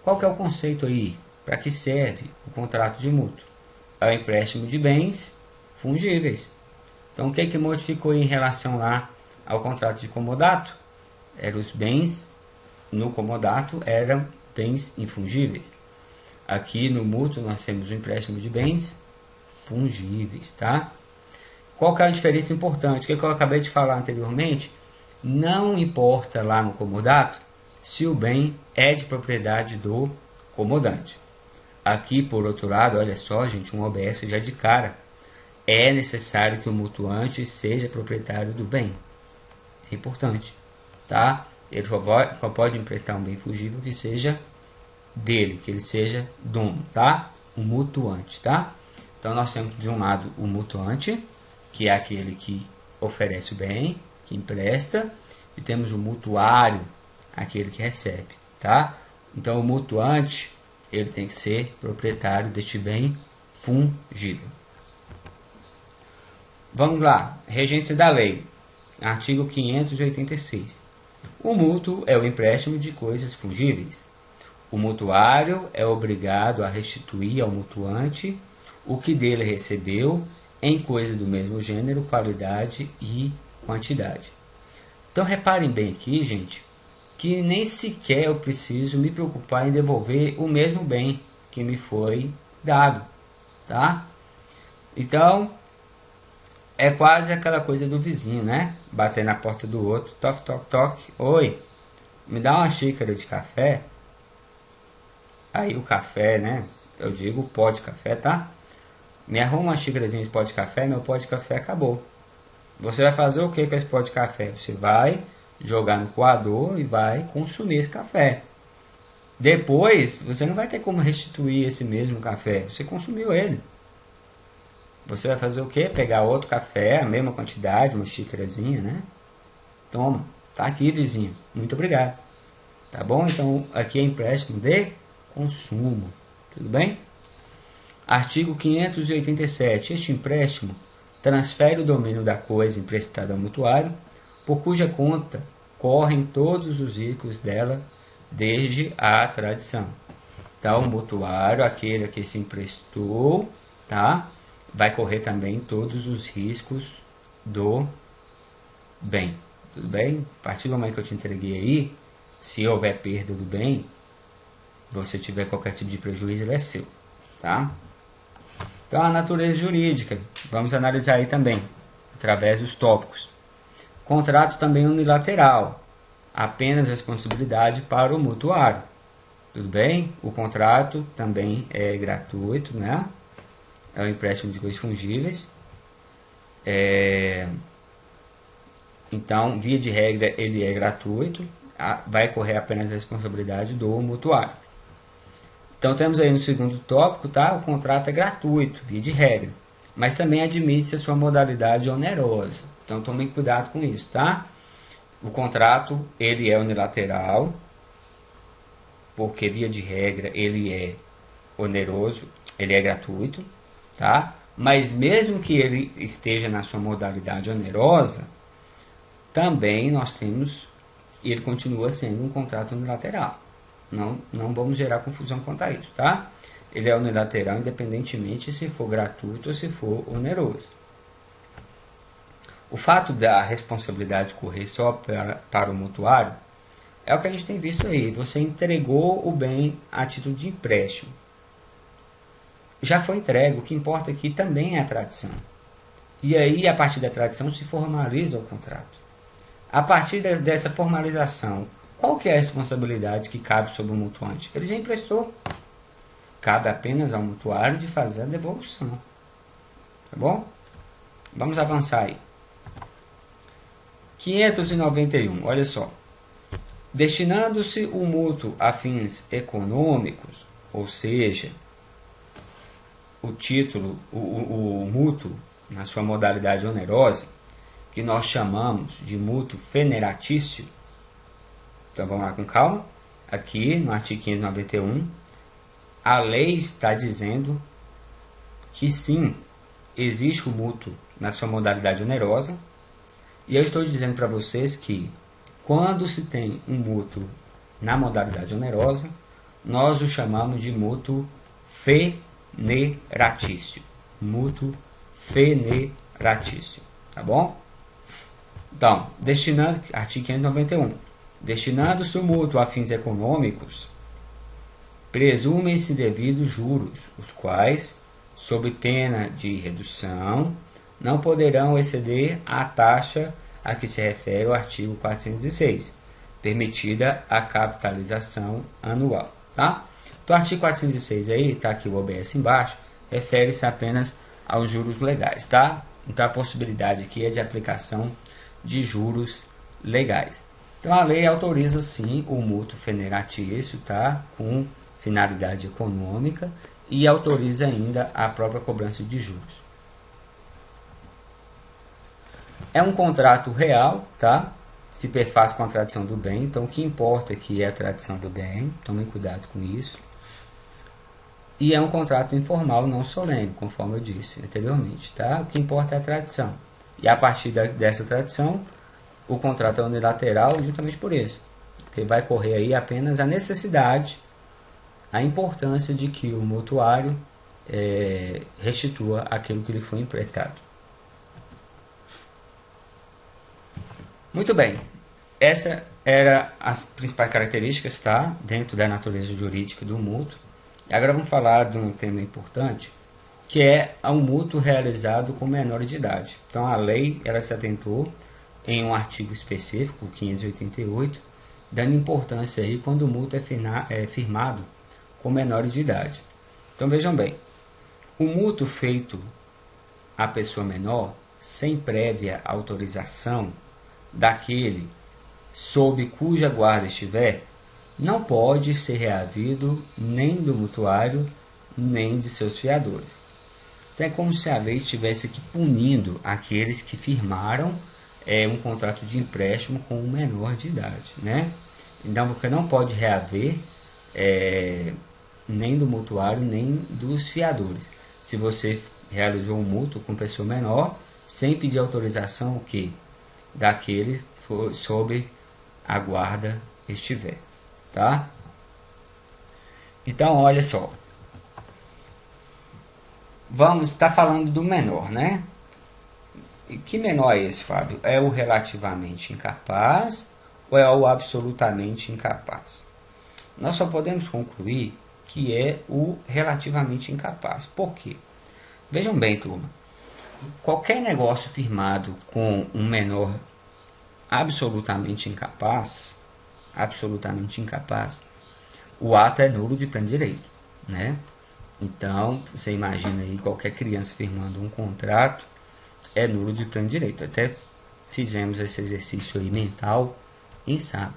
Qual que é o conceito aí? Para que serve o contrato de mútuo? É o empréstimo de bens fungíveis. Então o que modificou em relação lá ao contrato de comodato? Eram os bens no comodato, eram bens infungíveis. Aqui no mútuo nós temos o empréstimo de bens fungíveis, tá? Qual que é a diferença importante? O que eu acabei de falar anteriormente? Não importa lá no comodato se o bem é de propriedade do comodante. Aqui, por outro lado, olha só, gente, um OBS já de cara. É necessário que o mutuante seja proprietário do bem. É importante, tá? Ele só pode emprestar um bem fungível que seja dele, que ele seja dono, tá? O mutuante, tá? Então nós temos de um lado o mutuante, que é aquele que oferece o bem, que empresta, e temos o mutuário, aquele que recebe, tá? Então o mutuante, ele tem que ser proprietário deste bem fungível. Vamos lá, regência da lei, artigo 586. O mútuo é o empréstimo de coisas fungíveis. O mutuário é obrigado a restituir ao mutuante o que dele recebeu em coisa do mesmo gênero, qualidade e quantidade. Então reparem bem aqui, gente, que nem sequer eu preciso me preocupar em devolver o mesmo bem que me foi dado, tá? Então, é quase aquela coisa do vizinho, né? Bater na porta do outro, toque, toque, toque. Oi, me dá uma xícara de café. Aí o café, né? Eu digo pó de café, tá? Me arruma uma xícarazinha de pó de café, meu pó de café acabou. Você vai fazer o que com esse pó de café? Você vai jogar no coador e vai consumir esse café. Depois, você não vai ter como restituir esse mesmo café. Você consumiu ele. Você vai fazer o quê? Pegar outro café, a mesma quantidade, uma xícarazinha, né? Toma, tá aqui, vizinho. Muito obrigado. Tá bom? Então, aqui é empréstimo de consumo. Tudo bem? Artigo 587. Este empréstimo transfere o domínio da coisa emprestada ao mutuário, por cuja conta correm todos os riscos dela desde a tradição. Então, o mutuário, aquele que se emprestou, tá? Vai correr também todos os riscos do bem. Tudo bem? A partir do momento que eu te entreguei aí, se houver perda do bem, você tiver qualquer tipo de prejuízo, ele é seu. Tá? Então, a natureza jurídica, vamos analisar aí também, através dos tópicos. Contrato também unilateral, apenas responsabilidade para o mutuário. Tudo bem? O contrato também é gratuito, né? É um empréstimo de coisas fungíveis. Então, via de regra, ele é gratuito. Vai correr apenas a responsabilidade do mutuário. Então, temos aí no segundo tópico, tá? O contrato é gratuito, via de regra. Mas também admite-se a sua modalidade onerosa. Então, tomem cuidado com isso, tá? O contrato, ele é unilateral, porque via de regra, ele é oneroso, ele é gratuito. Tá? Mas mesmo que ele esteja na sua modalidade onerosa, também nós temos, ele continua sendo um contrato unilateral. Não vamos gerar confusão quanto a isso, tá? Ele é unilateral independentemente se for gratuito ou se for oneroso. O fato da responsabilidade correr só para o mutuário é o que a gente tem visto aí. Você entregou o bem a título de empréstimo. Já foi entregue, o que importa aqui também é a tradição. E aí, a partir da tradição, se formaliza o contrato. A partir dessa formalização, qual que é a responsabilidade que cabe sobre o mutuante? Ele já emprestou. Cabe apenas ao mutuário de fazer a devolução. Tá bom? Vamos avançar aí. 591, olha só. Destinando-se o mútuo a fins econômicos, ou seja, o título, o mútuo, na sua modalidade onerosa, que nós chamamos de mútuo feneratício. Então vamos lá com calma. Aqui no artigo 591, a lei está dizendo que sim, existe o mútuo na sua modalidade onerosa. E eu estou dizendo para vocês que quando se tem um mútuo na modalidade onerosa, nós o chamamos de mútuo feneratício. Mútuo feneratício. Tá bom? Então, artigo 591. Destinando-se o mútuo a fins econômicos, presumem-se devidos juros, os quais, sob pena de redução, não poderão exceder a taxa a que se refere o artigo 406, permitida a capitalização anual. Tá? Então, o artigo 406 aí, está aqui o OBS embaixo, refere-se apenas aos juros legais. Tá? Então, a possibilidade aqui é de aplicação de juros legais. Então, a lei autoriza, sim, o mútuo feneratício, tá? Com finalidade econômica, e autoriza ainda a própria cobrança de juros. É um contrato real, tá? se perfaz com a tradição do bem. Então, o que importa aqui é a tradição do bem. Tomem cuidado com isso. E é um contrato informal, não solene, conforme eu disse anteriormente. Tá? O que importa é a tradição. E a partir dessa tradição, o contrato é unilateral justamente por isso. Porque vai correr aí apenas a necessidade, a importância de que o mutuário restitua aquilo que lhe foi emprestado. Muito bem, essa era as principais características, tá? Dentro da natureza jurídica do mútuo. E agora vamos falar de um tema importante, que é o mútuo realizado com menores de idade. Então a lei ela se atentou em um artigo específico, 588, dando importância aí quando o mútuo é firmado com menores de idade. Então vejam bem, o mútuo feito à pessoa menor, sem prévia autorização daquele sob cuja guarda estiver, não pode ser reavido nem do mutuário, nem de seus fiadores. Então é como se a lei estivesse aqui punindo aqueles que firmaram um contrato de empréstimo com um menor de idade, né? Então você não pode reaver nem do mutuário, nem dos fiadores. Se você realizou um mútuo com pessoa menor, sem pedir autorização o quê? Daquele sob a guarda estiver, tá? Então, olha só. Vamos estar falando do menor, né? E que menor é esse, Fábio? É o relativamente incapaz ou é o absolutamente incapaz? Nós só podemos concluir que é o relativamente incapaz. Por quê? Vejam bem, turma. Qualquer negócio firmado com um menor absolutamente incapaz, o ato é nulo de pleno direito, né? Então, você imagina aí qualquer criança firmando um contrato é nulo de pleno direito. Até fizemos esse exercício aí mental em sábado.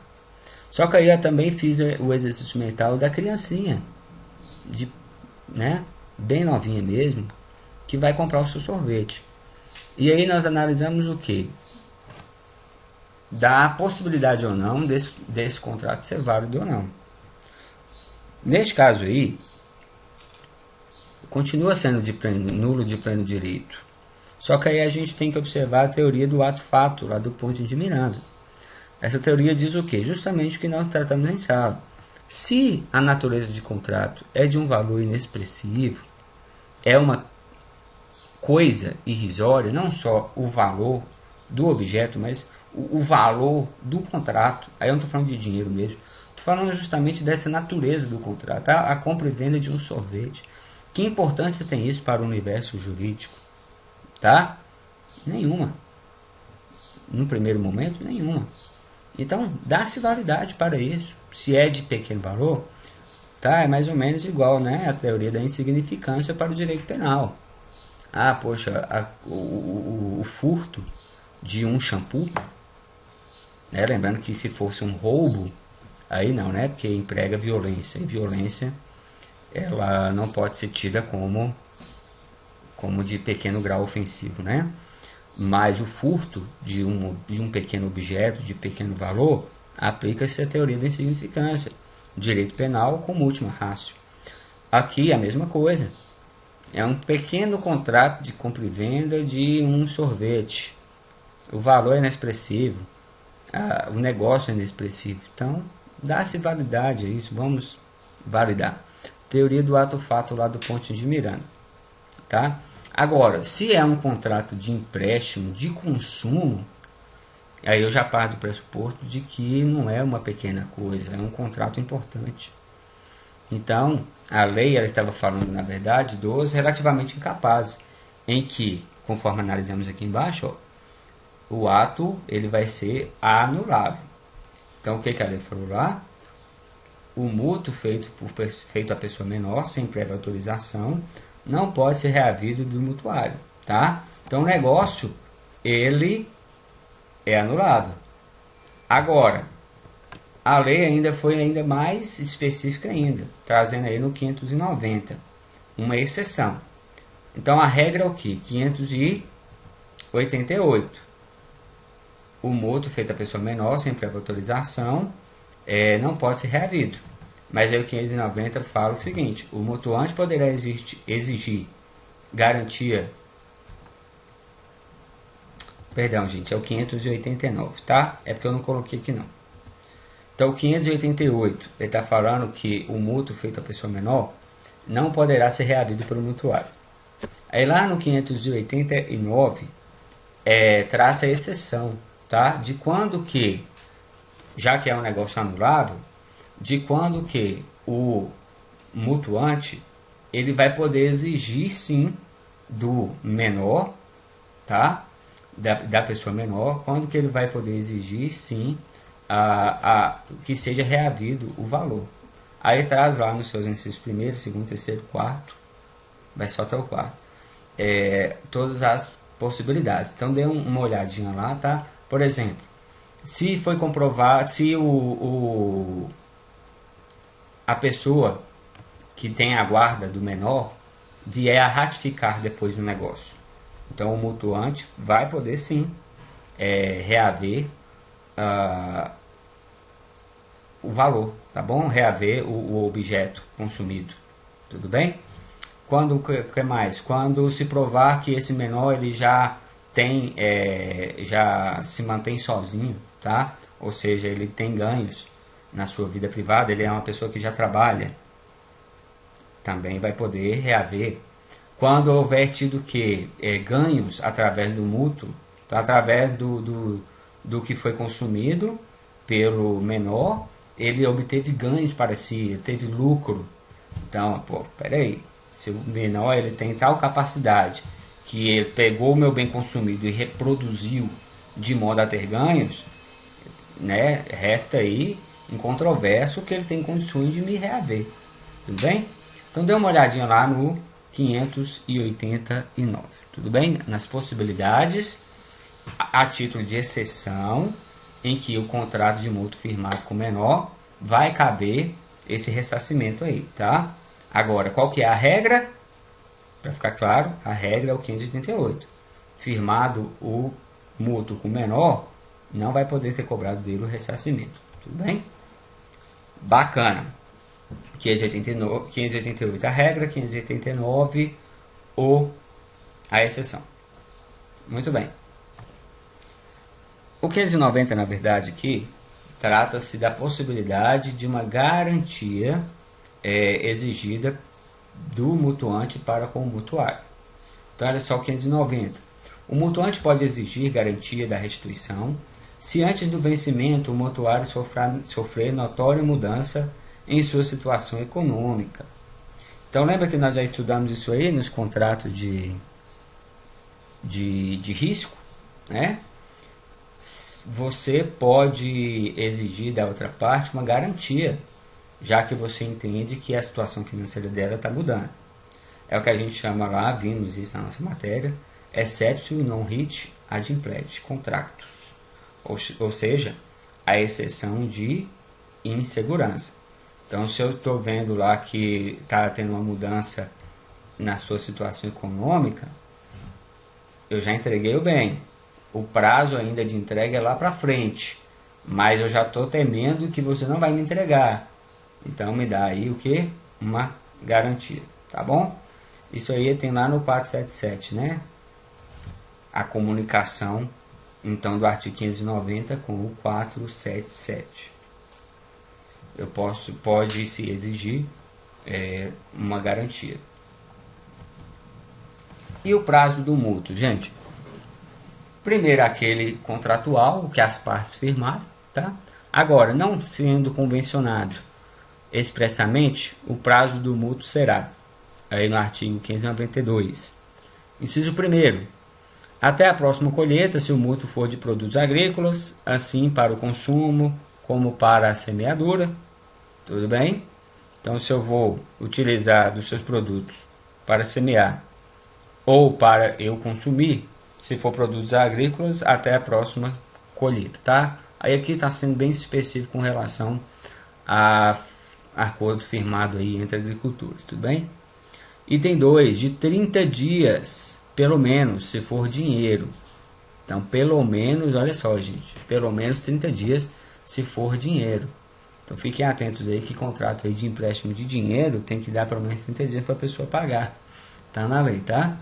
Só que aí eu também fiz o exercício mental da criancinha, né, bem novinha mesmo, que vai comprar o seu sorvete. E aí nós analisamos o que? Da possibilidade ou não desse contrato ser válido ou não. Neste caso aí, continua sendo nulo de pleno direito. Só que aí a gente tem que observar a teoria do ato-fato, lá do Ponte de Miranda. Essa teoria diz o quê? Justamente o que nós tratamos em sala. Se a natureza de contrato é de um valor inexpressivo, é uma coisa irrisória, não só o valor do objeto, mas o valor do contrato, aí eu não estou falando de dinheiro mesmo, estou falando justamente dessa natureza do contrato, a compra e venda de um sorvete. Que importância tem isso para o universo jurídico? Tá? Nenhuma. No primeiro momento, nenhuma. Então, dá-se validade para isso. Se é de pequeno valor, tá? É mais ou menos igual, né, a teoria da insignificância para o direito penal. Ah, poxa, o furto de um shampoo, né? Lembrando que se fosse um roubo, aí não, né? Porque emprega violência. E violência, ela não pode ser tida como de pequeno grau ofensivo, né? Mas o furto de um pequeno objeto, de pequeno valor, aplica-se a teoria da insignificância. Direito penal como última ratio. Aqui a mesma coisa. É um pequeno contrato de compra e venda de um sorvete. O valor é inexpressivo. O negócio é inexpressivo. Então, dá-se validade a isso. Vamos validar. Teoria do ato-fato lá do Ponte de Miranda. Tá? Agora, se é um contrato de empréstimo de consumo, aí eu já parto do pressuposto de que não é uma pequena coisa, é um contrato importante. Então, a lei ela estava falando, na verdade, dos relativamente incapazes, em que, conforme analisamos aqui embaixo, ó, o ato ele vai ser anulável. Então, o que a lei falou lá? O mútuo feito a pessoa menor, sem prévia autorização, não pode ser reavido do mutuário, tá? Então, o negócio, ele é anulável. Agora, a lei ainda foi ainda mais específica ainda, trazendo aí no 590, uma exceção. Então, a regra é o quê? 588. o mútuo feito a pessoa menor, sem prévia autorização, não pode ser reavido. Mas aí o 590 fala o seguinte: o mutuante poderá exigir garantia. Perdão, gente, é o 589, tá? É porque eu não coloquei aqui não. Então, o 588, ele está falando que o mútuo feito a pessoa menor não poderá ser reavido pelo mutuário. Aí lá no 589, traça a exceção, tá? De quando que, já que é um negócio anulável, de quando que o mutuante ele vai poder exigir sim do menor, tá? Da pessoa menor, quando que ele vai poder exigir sim que seja reavido o valor. Aí traz lá nos seus incisos primeiro, segundo, terceiro, quarto, vai só até o quarto, todas as possibilidades. Então dê uma olhadinha lá, tá? Por exemplo, se foi comprovado, se a pessoa que tem a guarda do menor vier a ratificar depois do negócio, então o mutuante vai poder sim reaver o valor, tá bom? Reaver o objeto consumido, tudo bem? Quando que mais? Quando se provar que esse menor ele já tem, já se mantém sozinho, tá? Ou seja, ele tem ganhos na sua vida privada, ele é uma pessoa que já trabalha, também vai poder reaver. Quando houver tido que ganhos através do mútuo, tá? Através do que foi consumido pelo menor, ele obteve ganhos para si, ele teve lucro. Então, peraí, se o menor ele tem tal capacidade que ele pegou o meu bem consumido e reproduziu de modo a ter ganhos, né, resta aí incontroverso que ele tem condições de me reaver, tudo bem? Então dê uma olhadinha lá no 589, tudo bem? Nas possibilidades, a título de exceção, em que o contrato de mútuo firmado com o menor vai caber esse ressarcimento aí, tá? Agora, qual que é a regra? Para ficar claro, a regra é o 588. Firmado o mútuo com o menor, não vai poder ter cobrado dele o ressarcimento, tudo bem? Bacana. 588 a regra, 589 a exceção. Muito bem. O 590, na verdade, aqui trata-se da possibilidade de uma garantia exigida do mutuante para com o mutuário. Então, olha só o 590. O mutuante pode exigir garantia da restituição se antes do vencimento o mutuário sofrer notória mudança em sua situação econômica. Então, lembra que nós já estudamos isso aí nos contratos de risco, né? Você pode exigir da outra parte uma garantia, já que você entende que a situação financeira dela está mudando. É o que a gente chama lá, vimos isso na nossa matéria, exceptio non hit ad implet contractus, ou seja, a exceção de insegurança. Então, se eu estou vendo lá que está tendo uma mudança na sua situação econômica, eu já entreguei o bem. O prazo ainda de entrega é lá para frente, mas eu já estou temendo que você não vai me entregar. Então me dá aí o que? Uma garantia, tá bom? Isso aí tem lá no 477, né? A comunicação, então, do artigo 590 com o 477. Pode se exigir uma garantia. E o prazo do mútuo, gente? Primeiro aquele contratual, que as partes firmaram, tá? Agora, não sendo convencionado expressamente, o prazo do mútuo será, aí no artigo 592, inciso 1º, até a próxima colheita, se o mútuo for de produtos agrícolas, assim para o consumo como para a semeadura, tudo bem? Então, se eu vou utilizar dos seus produtos para semear ou para eu consumir, se for produtos agrícolas, até a próxima colheita, tá? Aí aqui está sendo bem específico com relação a acordo firmado aí entre agricultores, tudo bem? Item 2, de 30 dias, pelo menos, se for dinheiro, Então, pelo menos, olha só, gente, pelo menos 30 dias se for dinheiro. Então, fiquem atentos aí que contrato aí de empréstimo de dinheiro tem que dar pelo menos 30 dias para a pessoa pagar. Tá na lei, tá?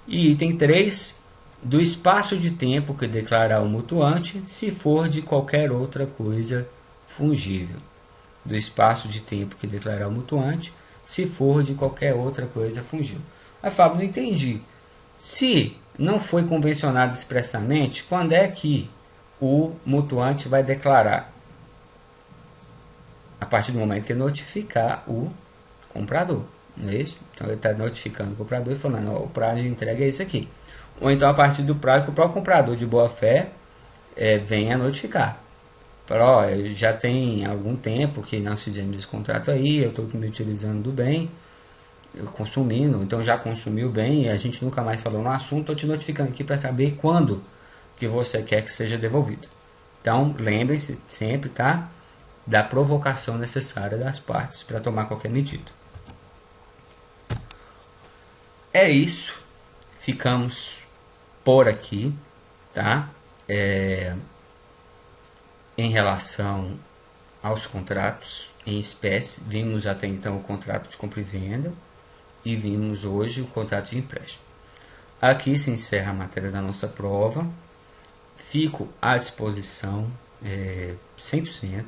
E item 3, do espaço de tempo que declarar o mutuante, se for de qualquer outra coisa fungível. Do espaço de tempo que declarar o mutuante, se for de qualquer outra coisa fungível. Aí, Fábio, não entendi. Se não foi convencionado expressamente, quando é que o mutuante vai declarar? A partir do momento que notificar o comprador, não é isso? Então ele está notificando o comprador e falando, ó, o prazo de entrega é esse aqui. Ou então a partir do prazo que o próprio comprador de boa fé venha notificar. Fala, ó, já tem algum tempo que nós fizemos esse contrato aí, eu estou me utilizando do bem, consumindo, então já consumiu bem e a gente nunca mais falou no assunto, estou te notificando aqui para saber quando que você quer que seja devolvido. Então lembrem-se sempre, tá, da provocação necessária das partes para tomar qualquer medida. É isso, ficamos por aqui, tá? Em relação aos contratos em espécie, vimos até então o contrato de compra e venda e vimos hoje o contrato de empréstimo. Aqui se encerra a matéria da nossa prova. Fico à disposição 100%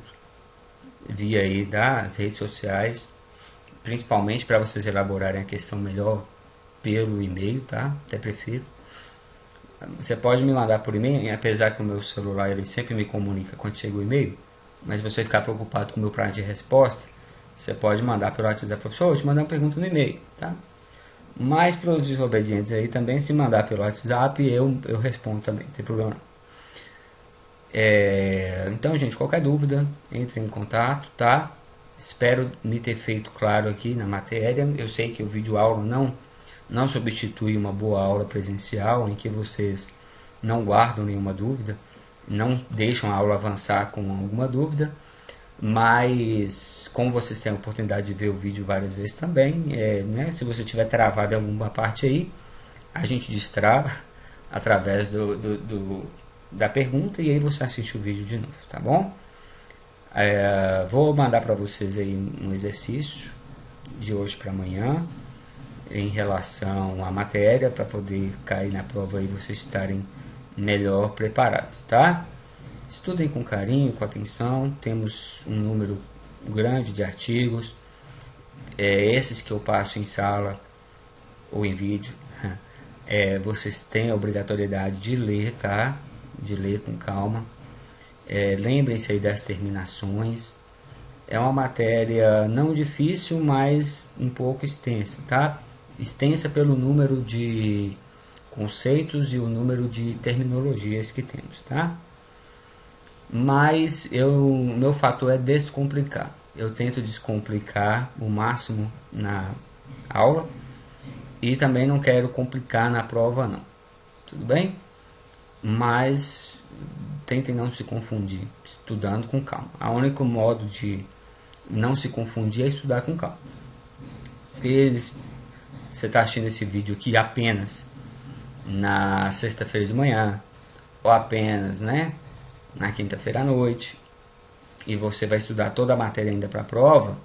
via aí das redes sociais, principalmente para vocês elaborarem a questão melhor pelo e-mail, tá? Até prefiro. Você pode me mandar por e-mail, apesar que o meu celular ele sempre me comunica quando chega o e-mail, mas se você ficar preocupado com o meu prazo de resposta, você pode mandar pelo WhatsApp, professor, eu te mandar uma pergunta no e-mail, tá? Mas para os desobedientes aí também, se mandar pelo WhatsApp, eu respondo também, não tem problema não. Então, gente, qualquer dúvida, entre em contato, tá? Espero me ter feito claro aqui na matéria. Eu sei que o vídeo aula não substitui uma boa aula presencial, em que vocês não guardam nenhuma dúvida, não deixam a aula avançar com alguma dúvida, mas como vocês têm a oportunidade de ver o vídeo várias vezes também, né, se você tiver travado em alguma parte aí, a gente destrava através da pergunta e aí você assiste o vídeo de novo, tá bom? Vou mandar para vocês aí um exercício de hoje para amanhã em relação à matéria, para poder cair na prova e vocês estarem melhor preparados, tá? Estudem com carinho, com atenção. Temos um número grande de artigos, esses que eu passo em sala ou em vídeo, vocês têm a obrigatoriedade de ler, tá? De ler com calma. Lembrem-se aí das terminações. É uma matéria não difícil, mas um pouco extensa, tá? Extensa pelo número de conceitos e o número de terminologias que temos, tá? Mas meu fator é descomplicar. Eu tento descomplicar o máximo na aula e também não quero complicar na prova não, tudo bem? Mas tentem não se confundir, estudando com calma. O único modo de não se confundir é estudar com calma. Você está assistindo esse vídeo aqui apenas na sexta-feira de manhã ou apenas, né, na quinta-feira à noite, e você vai estudar toda a matéria ainda para a prova,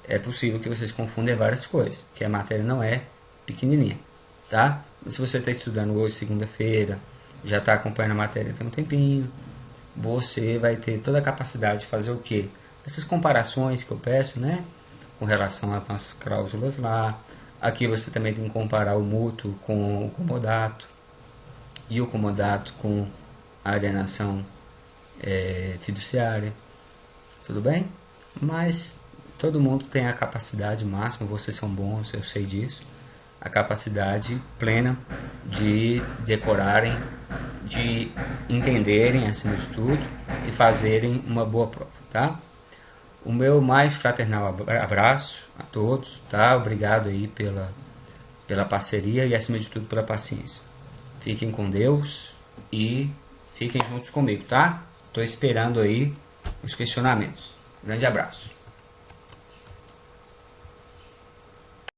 é possível que vocês confundam várias coisas, que a matéria não é pequenininha, tá? Mas se você está estudando hoje, segunda-feira, já está acompanhando a matéria tem um tempinho, você vai ter toda a capacidade de fazer o quê? Essas comparações que eu peço, né, com relação às nossas cláusulas lá. Aqui você também tem que comparar o mútuo com o comodato e o comodato com a alienação fiduciária, tudo bem? Mas todo mundo tem a capacidade máxima, vocês são bons, eu sei disso, a capacidade plena de decorarem, de entenderem acima de tudo e fazerem uma boa prova, tá? O meu mais fraternal abraço a todos, tá? Obrigado aí pela parceria e acima de tudo pela paciência. Fiquem com Deus e fiquem juntos comigo, tá? Tô esperando aí os questionamentos. Grande abraço.